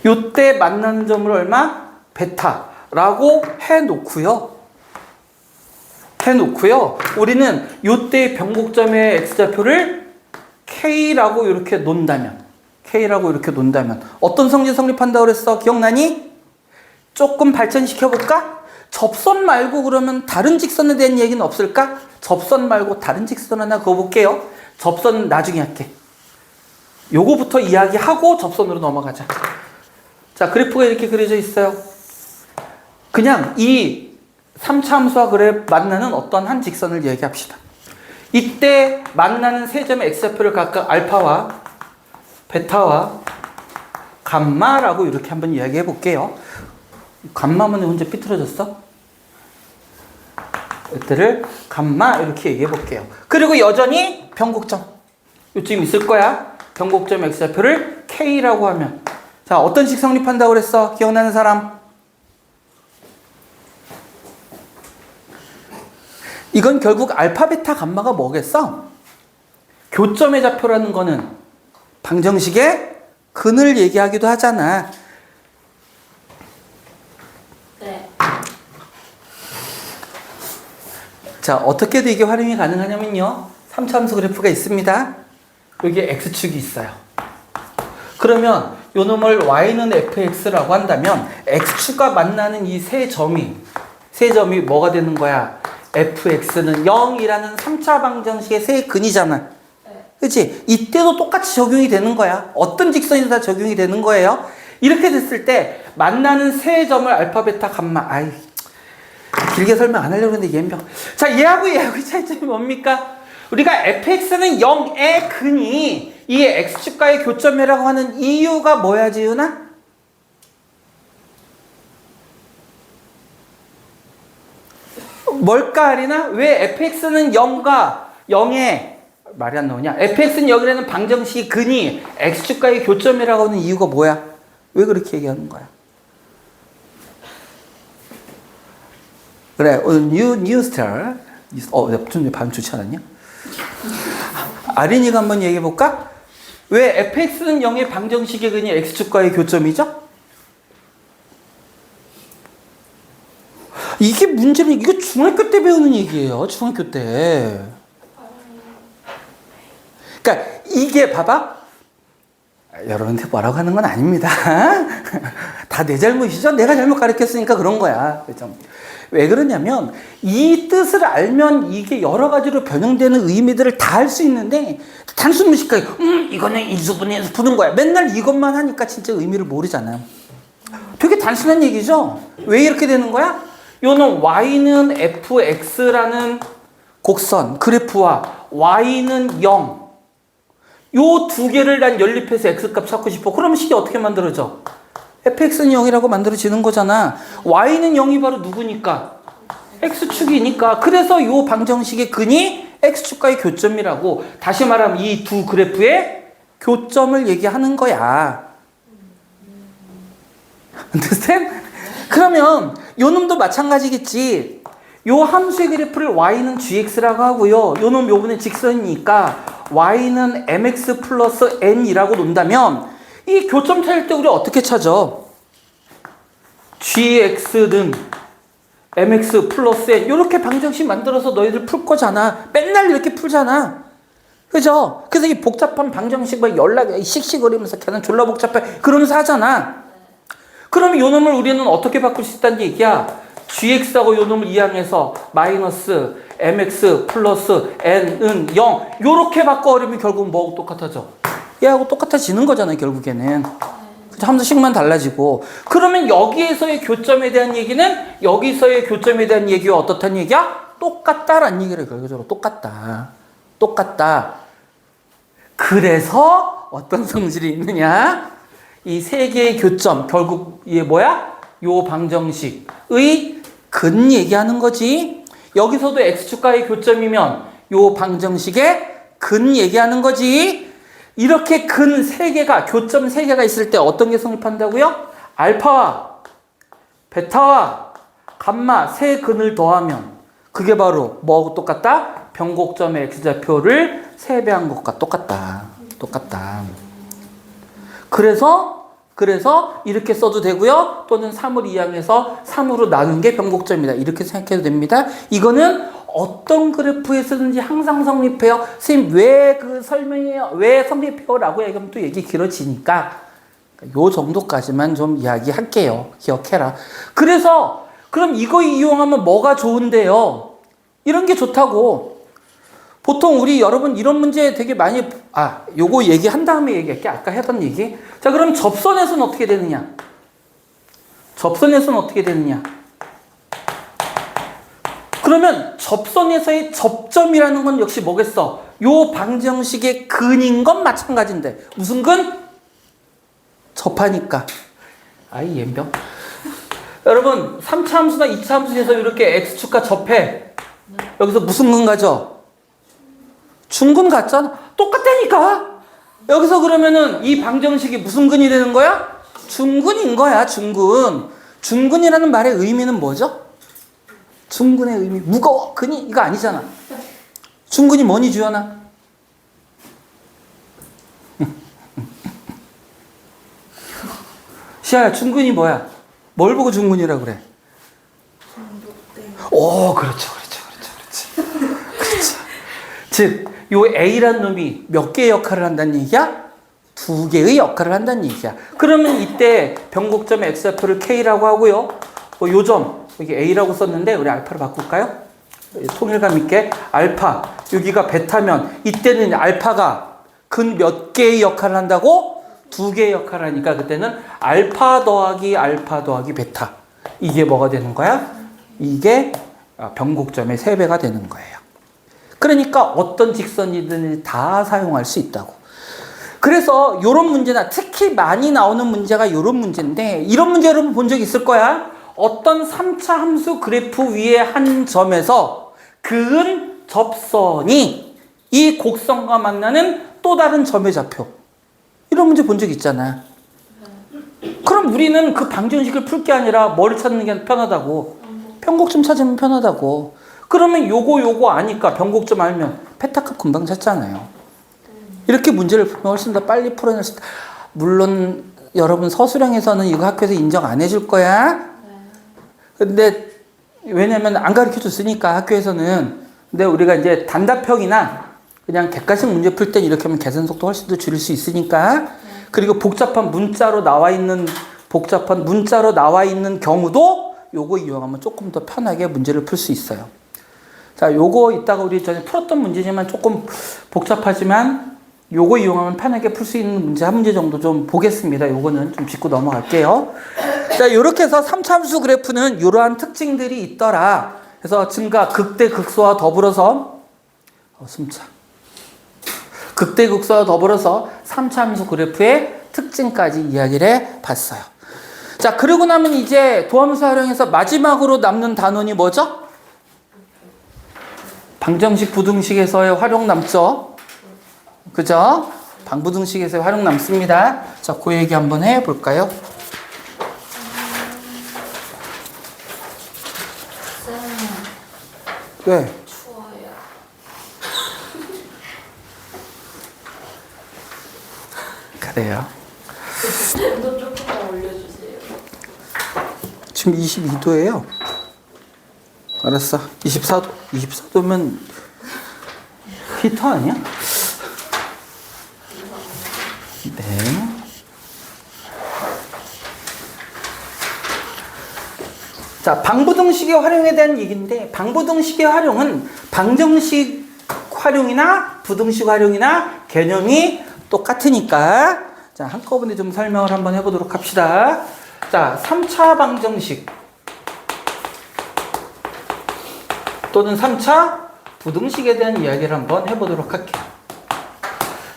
요때 만나는 점을 얼마? 베타라고 해놓고요. 우리는 요때 변곡점의 X좌표를 K라고 이렇게 놓는다면 어떤 성질 성립한다고 그랬어? 기억나니? 조금 발전시켜볼까? 접선 말고 그러면 다른 직선에 대한 얘기는 없을까? 접선 말고 다른 직선 하나 그어볼게요. 접선 나중에 할게. 요거부터 이야기하고 접선으로 넘어가자. 자, 그래프가 이렇게 그려져 있어요. 그냥 이 3차 함수와 만나는 어떤 한 직선을 얘기합시다. 이때 만나는 세 점의 X좌표를 각각 알파와 베타와 감마라고 이렇게 한번 이야기해 볼게요. 감마면 혼자 삐뚤어졌어? 이때를 감마 이렇게 얘기해 볼게요. 그리고 여전히 변곡점 요쯤 있을 거야. 변곡점 X좌표를 K라고 하면 자, 어떤 식 성립한다고 그랬어? 기억나는 사람? 이건 결국 알파, 베타, 감마가 뭐겠어? 교점의 좌표라는 거는 방정식의 근을 얘기하기도 하잖아. 네. 자, 어떻게도 이게 활용이 가능하냐면요. 3차 함수 그래프가 있습니다. 여기에 X축이 있어요. 그러면 요 놈을 Y는 fx라고 한다면 X축과 만나는 이 세 점이 뭐가 되는 거야? fx는 0이라는 3차 방정식의 세 근이잖아. 그치? 이때도 똑같이 적용이 되는 거야. 어떤 직선이든 다 적용이 되는 거예요. 이렇게 됐을 때 만나는 세 점을 알파, 베타, 감마. 아이, 길게 설명 안 하려고 했는데 얘병. 자, 얘하고 차이점이 뭡니까? 우리가 fx는 0의 근이 이 x축과의 교점이라고 하는 이유가 뭐야, 지은아? 뭘까, 아리나? 왜 fx는 0과 0의 말이 안 나오냐? fx는 0이라는 방정식이 근이 x축과의 교점이라고 하는 이유가 뭐야? 왜 그렇게 얘기하는 거야? 그래, 오늘 뉴 스타일. 좀 반응 좋지 않았냐? 아린이가 한번 얘기해 볼까? 왜 fx는 0의 방정식의 근이 x축과의 교점이죠? 이게 문제는, 이거 중학교 때 배우는 얘기예요. 중학교 때. 그러니까 이게 봐봐. 여러분한테 뭐라고 하는 건 아닙니다. 다 내 잘못이죠. 내가 잘못 가르쳤으니까 그런 거야. 그렇죠? 왜 그러냐면 이 뜻을 알면 이게 여러 가지로 변형되는 의미들을 다 할 수 있는데 단순 무식하게 이거는 인수분해에서 푸는 거야. 맨날 이것만 하니까 진짜 의미를 모르잖아요. 되게 단순한 얘기죠. 왜 이렇게 되는 거야? 요는 y는 fx라는 곡선 그래프와 y는 0 요 두 개를 난 연립해서 x값 찾고 싶어. 그러면 식이 어떻게 만들어져? fx는 0이라고 만들어지는 거잖아. y는 0이 바로 누구니까? x축이니까. 그래서 요 방정식의 근이 x축과의 교점이라고. 다시 말하면 이 두 그래프의 교점을 얘기하는 거야. understand? 그러면 요 놈도 마찬가지겠지. 요 함수의 그래프를 y는 gx라고 하고요. 요 놈 요번에 직선이니까 y는 mx 플러스 n이라고 논다면 이 교점 찾을 때 우리 어떻게 찾아? gx는 mx 플러스 n 이렇게 방정식 만들어서 너희들 풀 거잖아. 맨날 이렇게 풀잖아. 그죠? 그래서 이 복잡한 방정식 막 연락에 씩씩거리면서 걔는 졸라 복잡해 그러면서 하잖아. 그러면 요 놈을 우리는 어떻게 바꿀 수 있다는 얘기야? gx하고 요 놈을 이항해서 마이너스 mx 플러스 n은 0 요렇게 바꿔버리면 결국 뭐하고 똑같아져? 얘하고 똑같아지는 거잖아요, 결국에는. 함수식만 달라지고. 그러면 여기에서의 교점에 대한 얘기는 여기서의 교점에 대한 얘기와 어떻다는 얘기야? 똑같다라는 얘기를 결국적으로 똑같다. 그래서 어떤 성질이 있느냐? 이 세 개의 교점, 결국 이게 뭐야? 요 방정식의 근 얘기하는 거지. 여기서도 x축과의 교점이면 요 방정식의 근 얘기하는 거지. 이렇게 근 3개가, 교점 3개가 있을 때 어떤 게 성립한다고요? 알파와 베타와 감마 세 근을 더하면 그게 바로 뭐하고 똑같다? 변곡점의 x좌표를 3배한 것과 똑같다. 그래서 이렇게 써도 되고요. 또는 3을 이항해서 3으로 나눈 게 변곡점이다. 이렇게 생각해도 됩니다. 이거는 어떤 그래프에서든지 항상 성립해요. 선생님 왜 그 설명해요? 왜 성립해요? 라고 얘기하면 또 얘기 길어지니까 요 정도까지만 좀 이야기할게요. 기억해라. 그래서 그럼 이거 이용하면 뭐가 좋은데요? 이런 게 좋다고. 보통 우리 여러분 이런 문제 되게 많이 요거 얘기한 다음에 얘기할게. 아까 했던 얘기. 자, 그럼 접선에서는 어떻게 되느냐? 그러면 접선에서의 접점이라는 건 역시 뭐겠어? 요 방정식의 근인 건 마찬가지인데 무슨 근? 접하니까. 아이 옌병. 여러분 3차 함수나 2차 함수에서 이렇게 x축과 접해. 여기서 무슨 근 가져? 중근 같잖아. 똑같다니까. 여기서 그러면은 이 방정식이 무슨 근이 되는 거야? 중근인 거야. 중근이라는 말의 의미는 뭐죠? 중근의 의미. 무거워. 근이 이거 아니잖아. 중근이 뭐니 주연아? 시아야, 중근이 뭐야? 뭘 보고 중근이라고 그래? 오, 그렇죠. 즉, 요 A란 놈이 몇 개의 역할을 한다는 얘기야? 2개의 역할을 한다는 얘기야. 그러면 이때 변곡점의 x좌표를 K라고 하고요. 요 점, 여기 A라고 썼는데 우리 알파를 바꿀까요? 통일감 있게 알파, 여기가 베타면 이때는 알파가 근 몇 개의 역할을 한다고? 두 개의 역할을 하니까 그때는 알파 더하기 베타. 이게 뭐가 되는 거야? 이게 변곡점의 3배가 되는 거예요. 그러니까 어떤 직선이든 다 사용할 수 있다고. 그래서 이런 문제나 특히 많이 나오는 문제가 이런 문제인데, 이런 문제 여러분 본 적 있을 거야. 어떤 3차 함수 그래프 위에 한 점에서 그은 접선이 이 곡선과 만나는 또 다른 점의 좌표. 이런 문제 본 적 있잖아. 그럼 우리는 그 방정식을 풀 게 아니라 뭐를 찾는 게 편하다고? 변곡점 찾으면 편하다고. 그러면 요거 아니까 변곡점 알면 베타값 금방 찾잖아요. 이렇게 문제를 풀면 훨씬 더 빨리 풀어낼 수 있다. 물론 여러분 서술형에서는 이거 학교에서 인정 안 해줄 거야. 근데 왜냐면 안 가르쳐 줬으니까 학교에서는. 근데 우리가 이제 단답형이나 그냥 객관식 문제 풀 땐 이렇게 하면 계산 속도 훨씬 더 줄일 수 있으니까. 그리고 복잡한 문자로 나와 있는 경우도 요거 이용하면 조금 더 편하게 문제를 풀 수 있어요. 자, 요거 이따가 우리 전에 풀었던 문제지만 조금 복잡하지만 요거 이용하면 편하게 풀 수 있는 문제 한 문제 정도 좀 보겠습니다. 요거는 좀 짚고 넘어갈게요. 자, 요렇게 해서 3차 함수 그래프는 이러한 특징들이 있더라. 그래서 증가, 극대, 극소와 더불어서 극대, 극소와 더불어서 3차 함수 그래프의 특징까지 이야기를 해봤어요. 자, 그러고 나면 이제 도함수 활용해서 마지막으로 남는 단원이 뭐죠? 방정식, 부등식에서의 활용 남죠? 그죠? 방부등식에서의 활용 남습니다. 자, 그 얘기 한번 해볼까요? 왜? 추워요. 그래요. 온도 조금만 올려주세요. 지금 22도예요. 알았어. 24도. 24도면 히터 아니야? 네. 자, 방부등식의 활용에 대한 얘기인데, 방부등식의 활용은 방정식 활용이나 부등식 활용이나 개념이 똑같으니까, 자, 한꺼번에 좀 설명을 한번 해보도록 합시다. 자, 3차 방정식 또는 3차 부등식에 대한 이야기를 한번 해보도록 할게요.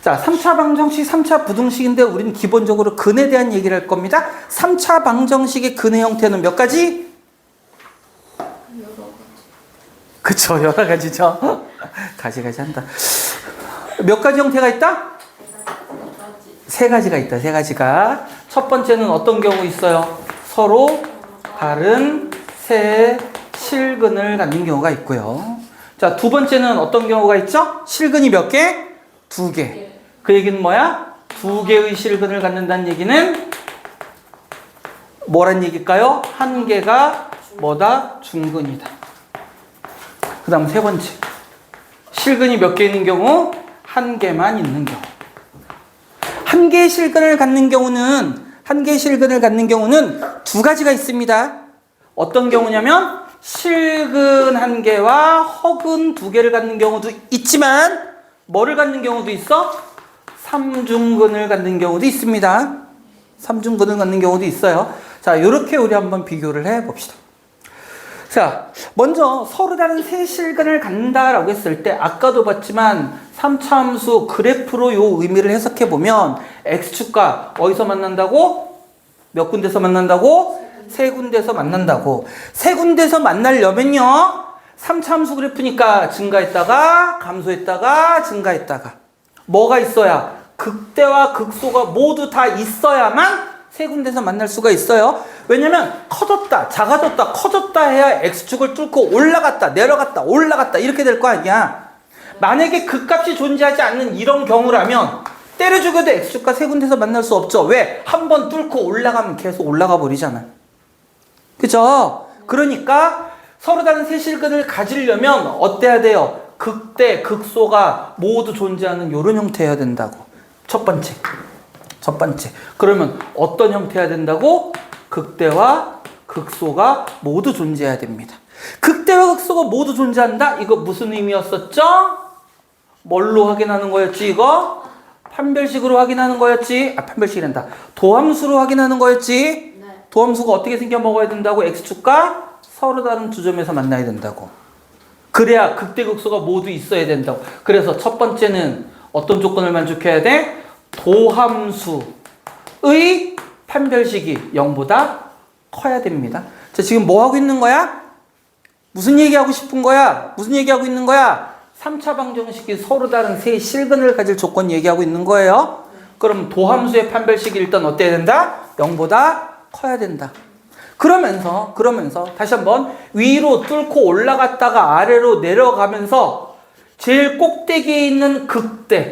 자, 3차 방정식, 3차 부등식인데 우리는 기본적으로 근에 대한 얘기를 할 겁니다. 3차 방정식의 근의 형태는 몇 가지? 여러 가지. 그쵸, 여러 가지죠. 가지가지 한다. 몇 가지 형태가 있다? 세 가지가 있다, 세 가지가. 첫 번째는 어떤 경우 있어요? 서로 다른 세 실근을 갖는 경우가 있고요. 자, 두 번째는 어떤 경우가 있죠? 실근이 몇 개? 두 개. 그 얘기는 뭐야? 두 개의 실근을 갖는다는 얘기는 뭐란 얘기일까요? 한 개가 뭐다? 중근이다. 그 다음 세 번째. 실근이 몇 개 있는 경우? 한 개만 있는 경우. 한 개의 실근을 갖는 경우는 두 가지가 있습니다. 어떤 경우냐면 실근 한 개와 허근 두 개를 갖는 경우도 있지만 뭐를 갖는 경우도 있어? 삼중근을 갖는 경우도 있습니다. 삼중근을 갖는 경우도 있어요. 자, 이렇게 우리 한번 비교를 해봅시다. 자, 먼저 서로 다른 세 실근을 갖는다라고 했을 때 아까도 봤지만 3차 함수 그래프로 요 의미를 해석해 보면 x축과 어디서 만난다고? 몇 군데서 만난다고? 세 군데서 만난다고. 세 군데서 만나려면요 3차 함수 그래프니까 증가했다가 감소했다가 증가했다가 뭐가 있어야? 극대와 극소가 모두 다 있어야만 세 군데서 만날 수가 있어요. 왜냐면 커졌다, 작아졌다, 커졌다 해야 x축을 뚫고 올라갔다, 내려갔다, 올라갔다 이렇게 될 거 아니야. 만약에 극값이 존재하지 않는 이런 경우라면 때려 죽여도 x축과 세 군데서 만날 수 없죠. 왜? 한 번 뚫고 올라가면 계속 올라가 버리잖아. 그죠? 그러니까 서로 다른 세 실근을 가지려면 어때야 돼요? 극대, 극소가 모두 존재하는 이런 형태여야 된다고. 첫 번째. 그러면 어떤 형태여야 된다고? 극대와 극소가 모두 존재해야 됩니다. 극대와 극소가 모두 존재한다? 이거 무슨 의미였었죠? 뭘로 확인하는 거였지 이거? 판별식으로 확인하는 거였지. 판별식이란다. 도함수로 확인하는 거였지. 네. 도함수가 어떻게 생겨 먹어야 된다고? x축과 서로 다른 두 점에서 만나야 된다고. 그래야 극대극소가 모두 있어야 된다고. 그래서 첫 번째는 어떤 조건을 만족해야 돼? 도함수의 판별식이 0보다 커야 됩니다. 자, 지금 뭐 하고 있는 거야? 무슨 얘기하고 싶은 거야? 무슨 얘기하고 있는 거야? 3차 방정식이 서로 다른 세 실근을 가질 조건 얘기하고 있는 거예요. 그럼 도함수의 판별식이 일단 어때야 된다? 0보다 커야 된다. 그러면서 다시 한번 위로 뚫고 올라갔다가 아래로 내려가면서 제일 꼭대기에 있는 극대,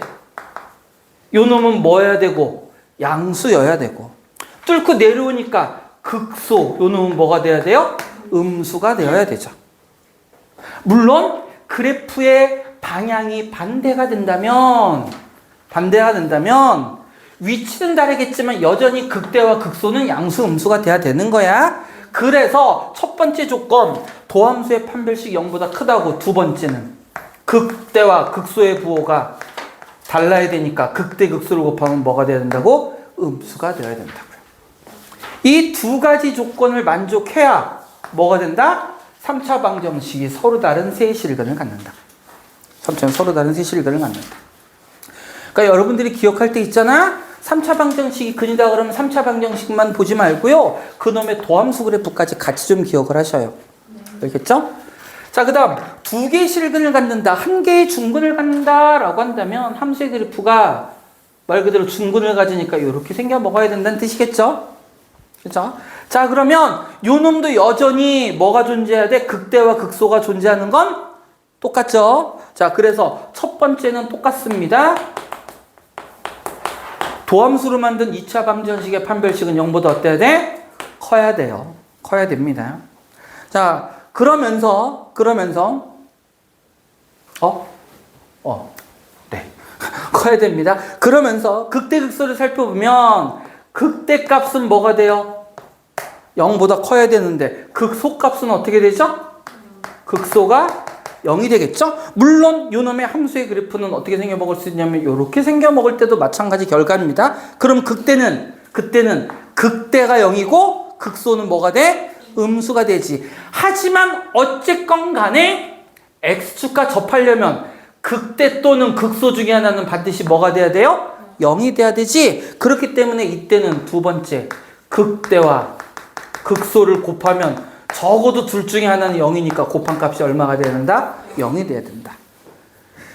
요 놈은 뭐여야 되고? 양수여야 되고. 뚫고 내려오니까 극소, 요 놈은 뭐가 돼야 돼요? 음수가 되어야 되죠. 물론 그래프의 방향이 반대가 된다면 위치는 다르겠지만 여전히 극대와 극소는 양수, 음수가 돼야 되는 거야. 그래서 첫 번째 조건 도함수의 판별식 0보다 크다고. 두 번째는 극대와 극소의 부호가 달라야 되니까 극대 극소를 곱하면 뭐가 돼야 된다고? 음수가 되어야 된다고요. 이 두 가지 조건을 만족해야 뭐가 된다? 3차 방정식이 서로 다른 세 실근을 갖는다. 3차는 서로 다른 세 실근을 갖는다. 그러니까 여러분들이 기억할 때 있잖아. 3차 방정식이 근이다 그러면 3차 방정식만 보지 말고요. 그놈의 도함수 그래프까지 같이 좀 기억을 하셔요. 알겠죠? 자, 그 다음 두 개의 실근을 갖는다, 한 개의 중근을 갖는다 라고 한다면 함수의 그래프가 말 그대로 중근을 가지니까 이렇게 생겨 먹어야 된다는 뜻이겠죠? 그렇죠? 자, 그러면 요 놈도 여전히 뭐가 존재해야 돼? 극대와 극소가 존재하는 건 똑같죠? 자, 그래서 첫 번째는 똑같습니다. 도함수로 만든 2차 방정식의 판별식은 0보다 어때야 돼? 커야 돼요. 커야 됩니다. 자, 그러면서 네. 커야 됩니다. 그러면서 극대 극소를 살펴보면 극대 값은 뭐가 돼요? 0보다 커야 되는데 극소 값은 어떻게 되죠? 극소가 0이 되겠죠? 물론 요놈의 함수의 그래프는 어떻게 생겨 먹을 수 있냐면 이렇게 생겨 먹을 때도 마찬가지 결과입니다. 그럼 그때는 극대가 0이고 극소는 뭐가 돼? 음수가 되지. 하지만 어쨌건 간에 x축과 접하려면 극대 또는 극소 중에 하나는 반드시 뭐가 돼야 돼요? 0이 돼야 되지. 그렇기 때문에 이때는 두 번째 극대와 극소를 곱하면 적어도 둘 중에 하나는 0이니까 곱한 값이 얼마가 돼야 된다? 0이 돼야 된다.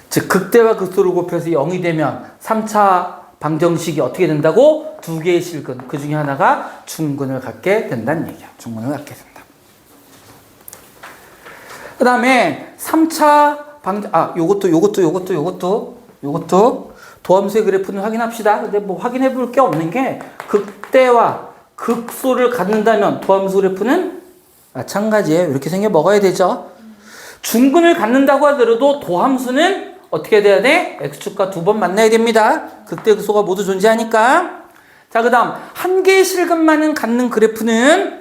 즉 극대와 극소를 곱해서 0이 되면 3차 방정식이 어떻게 된다고? 두 개의 실근, 그 중에 하나가 중근을 갖게 된다는 얘기야. 중근을 갖게 된다. 그 다음에 3차 요것도 도함수의 그래프는 확인합시다. 근데 뭐 확인해 볼 게 없는 게 극대와 극소를 갖는다면 도함수 그래프는 마찬가지예요. 이렇게 생겨 먹어야 되죠. 중근을 갖는다고 하더라도 도함수는 어떻게 돼야 돼? x축과 두 번 만나야 됩니다. 극대 극소가 모두 존재하니까. 자, 그 다음 한 개의 실근만을 갖는 그래프는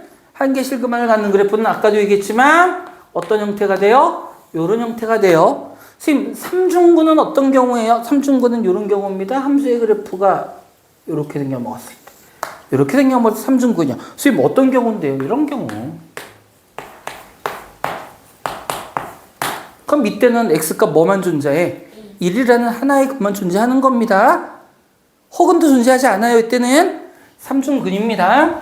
아까도 얘기했지만 어떤 형태가 돼요? 이런 형태가 돼요. 선생님, 3중근은 어떤 경우예요? 3중근은 이런 경우입니다. 함수의 그래프가 이렇게 생겨 먹었을 때. 이렇게 생겨 먹었을 때 3중근이요. 선생님, 어떤 경우인데요? 이런 경우. 그럼 이때는 x값 뭐만 존재해? 1이라는 하나의 것만 존재하는 겁니다. 혹은도 존재하지 않아요. 이때는 3중근입니다.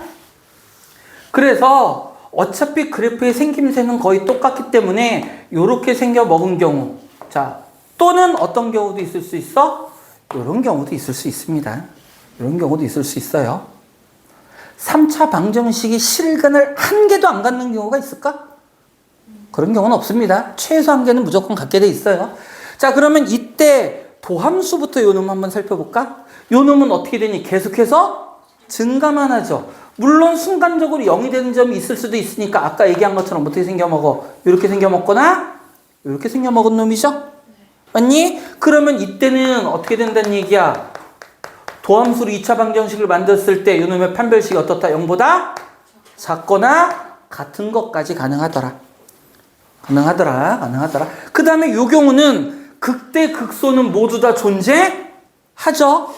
그래서 어차피 그래프의 생김새는 거의 똑같기 때문에 이렇게 생겨 먹은 경우, 자, 또는 어떤 경우도 있을 수 있어? 이런 경우도 있을 수 있습니다. 이런 경우도 있을 수 있어요. 3차 방정식이 실근을 한 개도 안 갖는 경우가 있을까? 그런 경우는 없습니다. 최소 한 개는 무조건 갖게 돼 있어요. 자, 그러면 이때 도함수부터 요 놈 한번 살펴볼까? 요 놈은 어떻게 되니? 계속해서 증가만 하죠. 물론 순간적으로 0이 되는 점이 있을 수도 있으니까 아까 얘기한 것처럼 어떻게 생겨먹어? 이렇게 생겨먹거나 이렇게 생겨먹은 놈이죠? 맞니? 그러면 이때는 어떻게 된다는 얘기야? 도함수로 2차 방정식을 만들었을 때 요 놈의 판별식이 어떻다? 0보다 작거나 같은 것까지 가능하더라. 그 다음에 요 경우는 극대 극소는 모두 다 존재 하죠.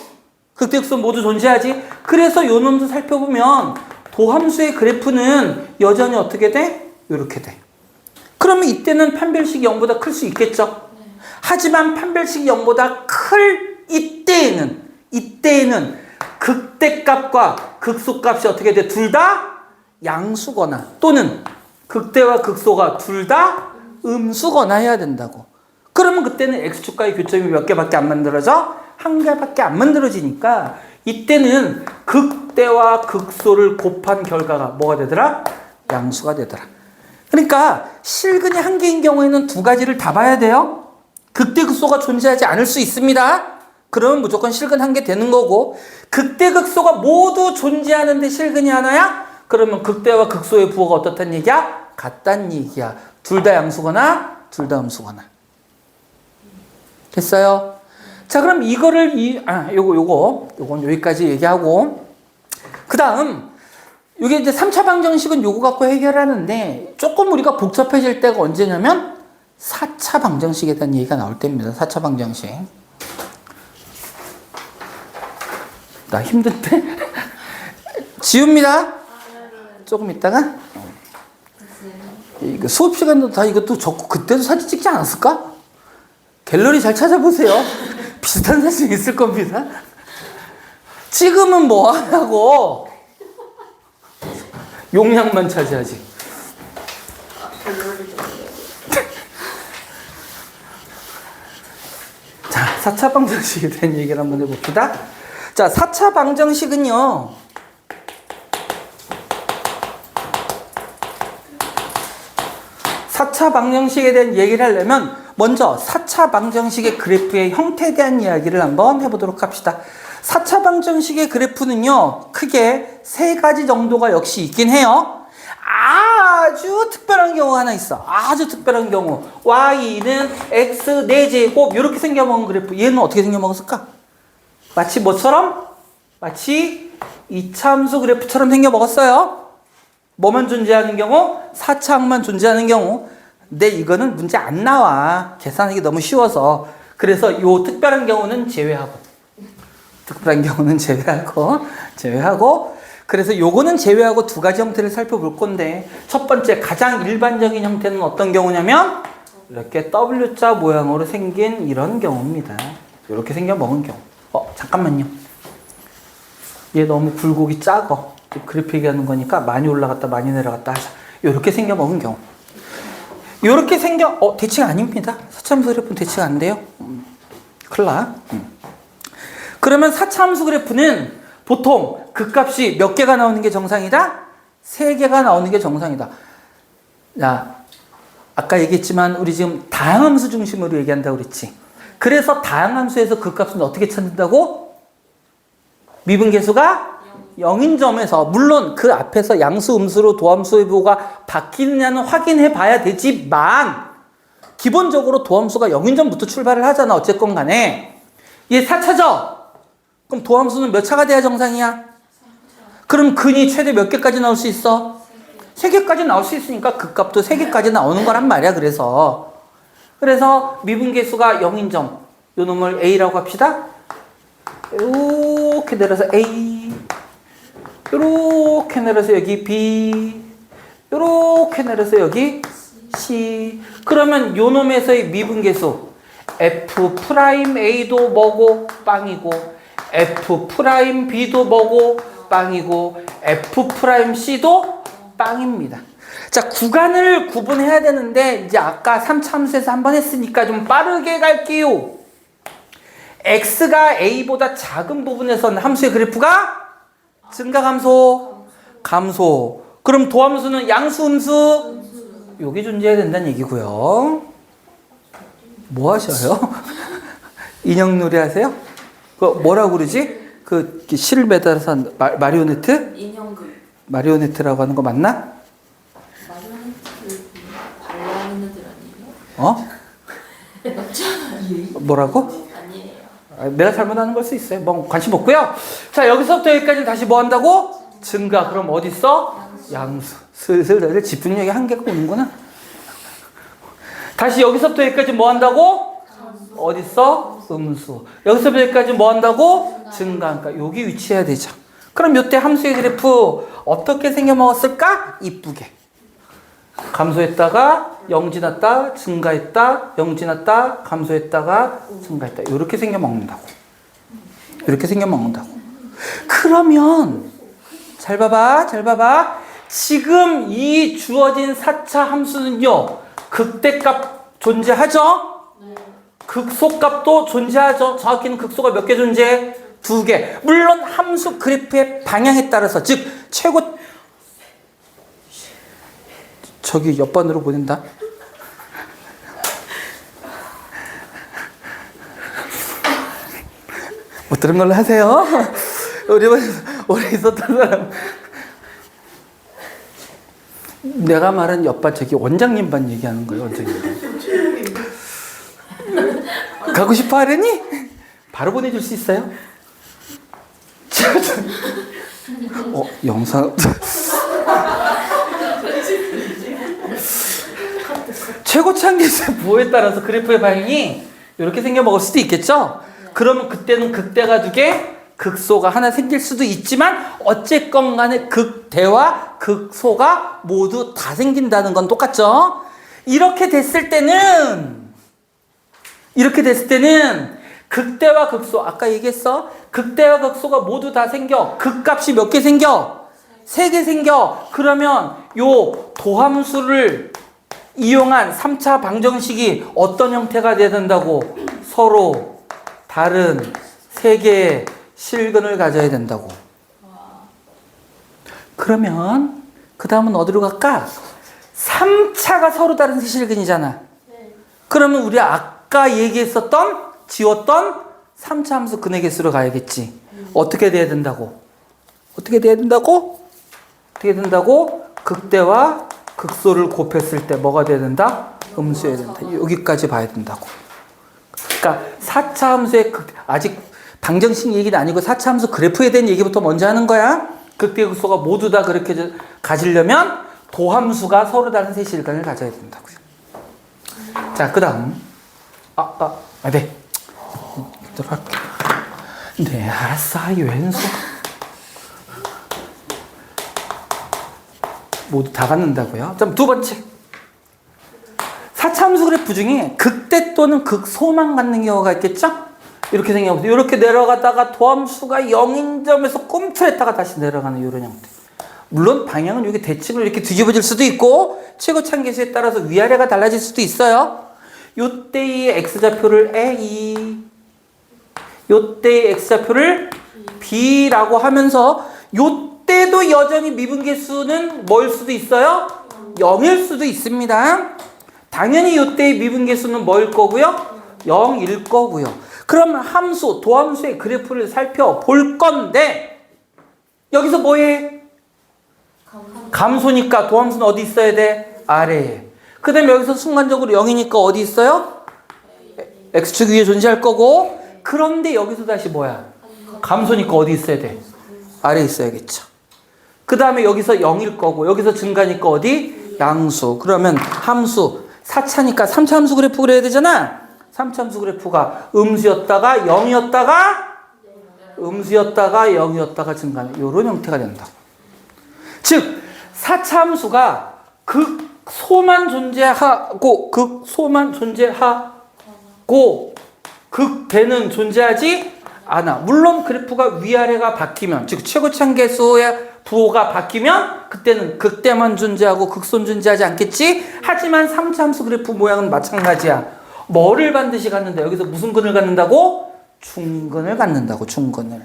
극대극소 모두 존재하지. 그래서 요 놈도 살펴보면 도함수의 그래프는 여전히 어떻게 돼? 이렇게 돼. 그러면 이때는 판별식이 0보다 클 수 있겠죠. 하지만 판별식이 0보다 클 이때에는 극대값과 극소값이 어떻게 돼? 둘 다 양수거나 또는 극대와 극소가 둘 다 음수거나 해야 된다고. 그러면 그때는 x축과의 교점이 몇 개밖에 안 만들어져? 한 개밖에 안 만들어지니까 이때는 극대와 극소를 곱한 결과가 뭐가 되더라? 양수가 되더라. 그러니까 실근이 한 개인 경우에는 두 가지를 다 봐야 돼요. 극대 극소가 존재하지 않을 수 있습니다. 그러면 무조건 실근 한 개 되는 거고, 극대 극소가 모두 존재하는데 실근이 하나야? 그러면 극대와 극소의 부호가 어떻단 얘기야? 같단 얘기야. 둘 다 양수거나 둘 다 음수거나. 됐어요? 자, 그럼 이거를 요건 여기까지 얘기하고, 그 다음 이게 이제 3차 방정식은 요거 갖고 해결하는데 조금 우리가 복잡해질 때가 언제냐면 4차 방정식에 대한 얘기가 나올 때입니다. 4차 방정식. 나 힘든데? 지웁니다. 조금 있다가. 이거 수업 시간도 다 이것도 적고 그때도 사진 찍지 않았을까? 갤러리 잘 찾아보세요. 비슷한 사진 있을 겁니다. 찍으면 뭐 하냐고. 용량만 차지하지. 자, 4차 방정식에 대한 얘기를 한번 해봅시다. 자, 4차 방정식은요. (4차) 방정식에 대한 얘기를 하려면 먼저 4차 방정식의 그래프의 형태에 대한 이야기를 한번 해보도록 합시다. 4차 방정식의 그래프는요, 크게 세 가지 정도가 역시 있긴 해요. 아주 특별한 경우가 하나 있어. 아주 특별한 경우. y는 x 4제곱 이렇게 생겨먹은 그래프. 얘는 어떻게 생겨먹었을까? 마치 뭐처럼? 마치 이차함수 그래프처럼 생겨먹었어요. 뭐만 존재하는 경우? 4차항만 존재하는 경우. 근데 이거는 문제 안 나와. 계산하기 너무 쉬워서. 그래서 이 특별한 경우는 제외하고. 그래서 요거는 제외하고 두 가지 형태를 살펴볼 건데, 첫 번째 가장 일반적인 형태는 어떤 경우냐면 이렇게 W자 모양으로 생긴 이런 경우입니다. 이렇게 생겨 먹은 경우. 잠깐만요. 얘 너무 굴곡이 작어. 그래프 얘기하는 거니까 많이 올라갔다 많이 내려갔다 하자. 이렇게 생겨 먹은 경우. 이렇게 생겨 대칭 아닙니다. 4차함수 그래프는 대칭 안 돼요. 큰일 나. 그러면 4차함수 그래프는 보통 극값이 몇 개가 나오는 게 정상이다? 3개가 나오는 게 정상이다. 자, 아까 얘기했지만 우리 지금 다항함수 중심으로 얘기한다고 그랬지. 그래서 다항함수에서 극값은 어떻게 찾는다고? 미분계수가 0인 점에서, 물론 그 앞에서 양수, 음수로 도함수의 부호가 바뀌느냐는 확인해 봐야 되지만 기본적으로 도함수가 0인 점부터 출발을 하잖아. 어쨌건 간에. 얘 4차죠? 그럼 도함수는 몇 차가 돼야 정상이야? 그럼 근이 최대 몇 개까지 나올 수 있어? 3개까지 나올 수 있으니까 극값도 3개까지 나오는 거란 말이야. 그래서 미분계수가 0인 점, 요 놈을 A라고 합시다. 이렇게 내려서 A, 이렇게 내려서 여기 B, 이렇게 내려서 여기 C. 그러면 요 놈에서의 미분계수 F'A도 뭐고 빵이고, F'B도 뭐고 빵이고, F'C도 빵입니다. 자, 구간을 구분해야 되는데 이제 아까 3차 함수에서 한번 했으니까 좀 빠르게 갈게요. x가 a보다 작은 부분에서는 함수의 그래프가 증가 감소? 감소. 그럼 도함수는 양수, 음수? 여기 존재해야 된다는 얘기고요. 뭐 하셔요? 인형놀이 하세요? 그 뭐라고 그러지? 그 실을 매달아서 한 마리오네트? 인형극. 마리오네트라고 하는 거 맞나? 마리오네트 발라하는 애들 아니에요? 맞잖아. 뭐라고? 아니에요. 내가 잘못하는 걸 수 있어요. 뭐 관심 없고요. 자, 여기서부터 여기까지 다시 뭐 한다고? 증가. 그럼 어디 있어? 양수. 슬슬 너희들 집중력이 한계가 오는구나. 다시 여기서부터 여기까지 뭐 한다고? 어디 있어? 음수. 여기서부터 여기까지 뭐 한다고? 증가. 그러니까 여기 위치해야 되죠. 그럼 이때 함수의 그래프 어떻게 생겨먹었을까? 이쁘게. 감소했다가 0 지났다, 증가했다, 0 지났다, 감소했다가 증가했다. 이렇게 생겨먹는다고. 이렇게 생겨먹는다고. 그러면 잘 봐봐. 지금 이 주어진 4차 함수는요. 극대값 존재하죠? 극소값도 존재하죠. 정확히는 극소가 몇 개 존재해? 2개. 물론 함수 그래프의 방향에 따라서, 즉 최고, 저기 옆반으로 보낸다. 못 들은 걸로 하세요. 우리 오래 있었던 사람. 내가 말한 옆반 저기 원장님 반 얘기하는 거예요. 원장님 반. 가고 싶어 하려니? 바로 보내줄 수 있어요? 영상. 최고차항계수의 부호에 따라서 그래프의 방향이 이렇게 생겨 먹을 수도 있겠죠? 그러면 그때는 극대가 2개, 극소가 하나 생길 수도 있지만 어쨌건 간에 극대와 극소가 모두 다 생긴다는 건 똑같죠? 이렇게 됐을 때는 극대와 극소, 아까 얘기했어? 극대와 극소가 모두 다 생겨. 극값이 몇 개 생겨? 3개 생겨. 그러면 요 도함수를 이용한 3차 방정식이 어떤 형태가 돼야 된다고? 서로 다른 3개의 실근을 가져야 된다고. 그러면 그 다음은 어디로 갈까? 3차가 서로 다른 실근이잖아. 그러면 우리 아까 지웠던 3차 함수 근의 개수로 가야겠지. 어떻게 돼야 된다고? 극대와 극소를 곱했을 때 뭐가 돼야 된다? 음수여야 된다. 여기까지 봐야 된다고. 그러니까 4차 함수의 아직 방정식 얘기는 아니고 4차 함수 그래프에 대한 얘기부터 먼저 하는 거야. 극대 극소가 모두 다 그렇게 가지려면 도함수가 서로 다른 세 실간을 가져야 된다고요. 자, 그 다음. 네. 들어갈게. 네, 알았어. 왼손. 모두 다 갖는다고요. 자, 2번째. 4차 함수 그래프 중에 극대 또는 극소만 갖는 경우가 있겠죠? 이렇게 생겨보세요. 이렇게 내려가다가 도함수가 0인 점에서 꿈틀했다가 다시 내려가는 이런 형태. 물론 방향은 여기 대칭을 이렇게 뒤집어질 수도 있고 최고차항계수에 따라서 위아래가 달라질 수도 있어요. 요때의 x좌표를 A, 요때의 x좌표를 B라고 하면서 요때도 여전히 미분계수는 뭐일 수도 있어요? 0일 수도 있습니다. 당연히 요때의 미분계수는 뭐일 거고요? 0일 거고요. 그럼 함수, 도함수의 그래프를 살펴볼 건데 여기서 뭐해? 감소니까 도함수는 어디 있어야 돼? 아래에. 그 다음에 여기서 순간적으로 0이니까 어디 있어요? x축 위에 존재할 거고 그런데 여기서 다시 뭐야? 감소니까 어디 있어야 돼? 아래에 있어야겠죠. 그 다음에 여기서 0일 거고 여기서 증가니까 어디? 양수. 그러면 함수 4차니까 3차 함수 그래프 그려야 되잖아. 3차 함수 그래프가 음수였다가 0이었다가 증가하는 이런 형태가 된다고. 즉 4차 함수가 극소만 존재하고 극대는 존재하지 않아. 물론 그래프가 위아래가 바뀌면 즉 최고차항계수의 부호가 바뀌면 그때는 극대만 존재하고 극소는 존재하지 않겠지. 하지만 3차 함수 그래프 모양은 마찬가지야. 뭐를 반드시 갖는다? 여기서 무슨 근을 갖는다고? 중근을 갖는다고. 중근을.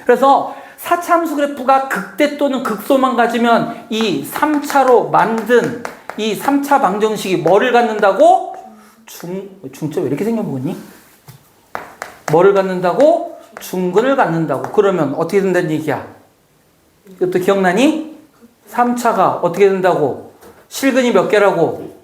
그래서 4차 함수 그래프가 극대 또는 극소만 가지면 이 3차로 만든 이 3차 방정식이 뭐를 갖는다고? 중점 왜 이렇게 생겨보니? 뭐를 갖는다고? 중근을 갖는다고. 그러면 어떻게 된다는 얘기야? 이것도 기억나니? 3차가 어떻게 된다고? 실근이 몇 개라고?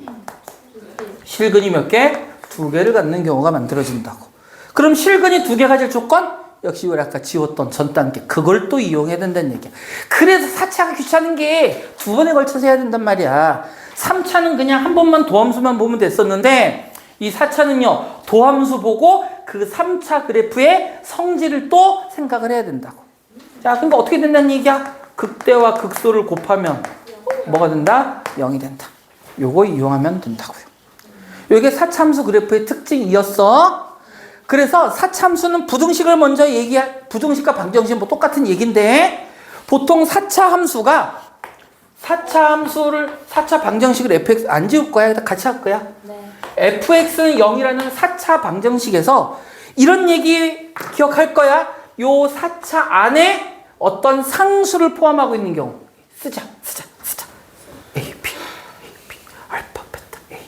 실근이 몇 개? 2개를 갖는 경우가 만들어진다고. 그럼 실근이 2개 가질 조건? 역시 우리 아까 지웠던 전 단계. 그걸 또 이용해야 된다는 얘기야. 그래서 4차가 귀찮은 게 2번에 걸쳐서 해야 된단 말이야. 3차는 그냥 한 번만 도함수만 보면 됐었는데 이 4차는요, 도함수 보고 그 3차 그래프의 성질을 또 생각을 해야 된다고. 자, 그러니까 어떻게 된다는 얘기야? 극대와 극소를 곱하면 뭐가 된다? 0이 된다. 요거 이용하면 된다고요. 요게 4차함수 그래프의 특징이었어. 그래서 4차함수는 부등식을 먼저 부등식과 방정식 뭐 똑같은 얘기인데, 보통 4차 함수가 4차 방정식을 fx 안 지울 거야. 같이 할 거야. 네. fx는 0이라는 4차 방정식에서 이런 얘기 기억할 거야. 요 4차 안에 어떤 상수를 포함하고 있는 경우. 쓰자. A, B, 알파, 베타, A.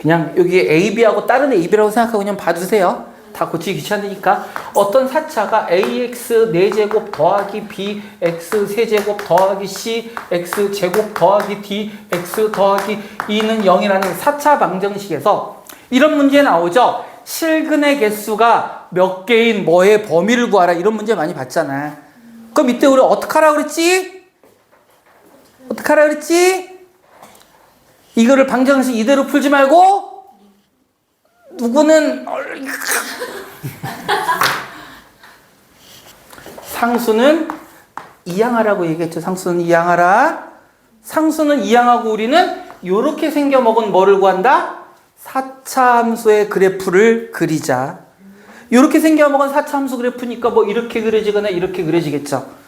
그냥 여기 A, B하고 다른 A, B라고 생각하고 그냥 봐주세요. 다 고치기 귀찮으니까. 어떤 4차가 AX 4제곱 더하기 B, X 세제곱 더하기 C, X 제곱 더하기 D, X 더하기 2는 0이라는 4차 방정식에서 이런 문제 나오죠. 실근의 개수가 몇 개인 뭐의 범위를 구하라. 이런 문제 많이 봤잖아. 그럼 이때 우리 어떻게 하라 그랬지? 이거를 방정식 이대로 풀지 말고 누구는 상수는 이항하라고 얘기했죠. 상수는 이항하라. 상수는 이항하고 우리는 요렇게 생겨먹은 뭐를 구한다? 4차 함수의 그래프를 그리자. 요렇게 생겨먹은 4차 함수 그래프니까 뭐 이렇게 그려지거나 이렇게 그려지겠죠.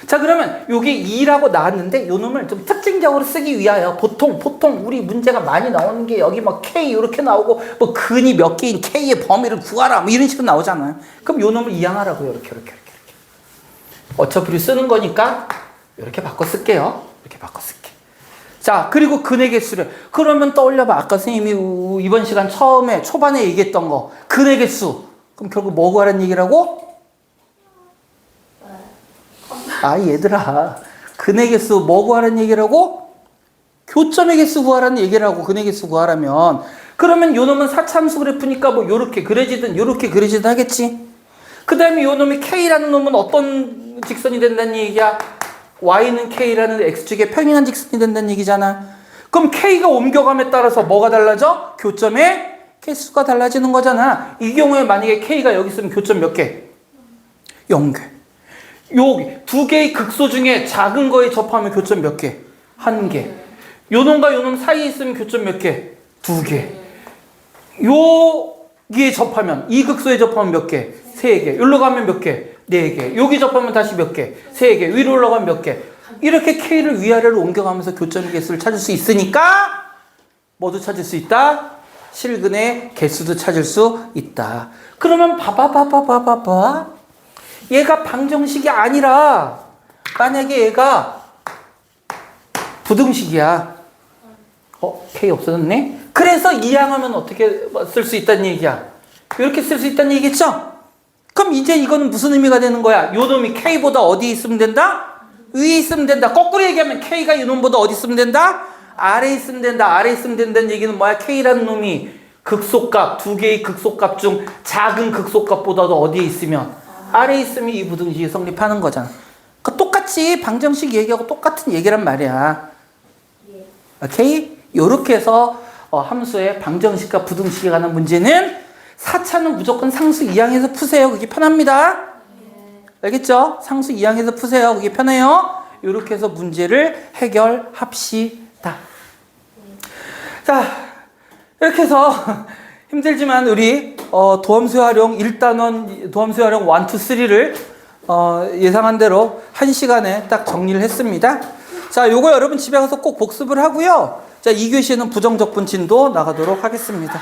자, 그러면 요게 2라고 나왔는데 요 놈을 좀 특징적으로 쓰기 위하여 보통 우리 문제가 많이 나오는 게 여기 막 K 이렇게 나오고 뭐 근이 몇 개인 K의 범위를 구하라 뭐 이런 식으로 나오잖아요. 그럼 요 놈을 이항하라고요. 이렇게. 어차피 쓰는 거니까 이렇게 바꿔 쓸게요. 자, 그리고 근의 개수를 그러면 떠올려봐. 아까 선생님이 이번 시간 초반에 얘기했던 거 근의 개수. 그럼 결국 뭐 구하라는 얘기라고? 얘들아, 근의 개수 뭐 구하라는 얘기라고? 교점의 개수 구하라는 얘기라고. 근의 개수 구하라면. 그러면 요 놈은 4차 함수 그래프니까 뭐 요렇게 그려지든 요렇게 그려지든 하겠지. 그 다음에 요 놈이 K라는 놈은 어떤 직선이 된다는 얘기야? Y는 K라는 X축의 평행한 직선이 된다는 얘기잖아. 그럼 K가 옮겨감에 따라서 뭐가 달라져? 교점의 개수가 달라지는 거잖아. 이 경우에 만약에 K가 여기 있으면 교점 몇 개? 0개. 여기 두 개의 극소 중에 작은 거에 접하면 교점 몇 개? 1개. 요 놈과 요 놈 사이에 있으면 교점 몇 개? 2개. 여기에 접하면 이 극소에 접하면 몇 개? 3개. 여기로 가면 몇 개? 4개. 여기 접하면 다시 몇 개? 3개. 위로 올라가면 몇 개? 이렇게 K를 위아래로 옮겨가면서 교점의 개수를 찾을 수 있으니까 뭐도 찾을 수 있다? 실근의 개수도 찾을 수 있다. 그러면 봐봐. 얘가 방정식이 아니라 만약에 얘가 부등식이야. K 없어졌네? 그래서 이항하면 어떻게 쓸 수 있다는 얘기야? 이렇게 쓸 수 있다는 얘기겠죠? 그럼 이제 이거는 무슨 의미가 되는 거야? 요 놈이 K보다 어디에 있으면 된다? 위에 있으면 된다. 거꾸로 얘기하면 K가 이 놈보다 어디 있으면 된다? 아래에 있으면 된다. 아래에 있으면 된다는 얘기는 뭐야? K라는 놈이 극소값, 두 개의 극소값 중 작은 극소값보다도 어디에 있으면? 아래에 있으면 이 부등식이 성립하는 거잖아. 그러니까 똑같이 방정식 얘기하고 똑같은 얘기란 말이야. 오케이? 요렇게 해서 함수의 방정식과 부등식에 관한 문제는 4차는 무조건 상수 이항해서 푸세요. 그게 편합니다. 알겠죠? 상수 이항해서 푸세요. 그게 편해요. 요렇게 해서 문제를 해결합시다. 자, 이렇게 해서 힘들지만 우리 도함수 활용 1단원, 도함수 활용 1, 2, 3를 예상한 대로 1시간에 딱 정리를 했습니다. 자, 요거 여러분 집에 가서 꼭 복습을 하고요. 자, 2교시에는 부정적분 진도 나가도록 하겠습니다.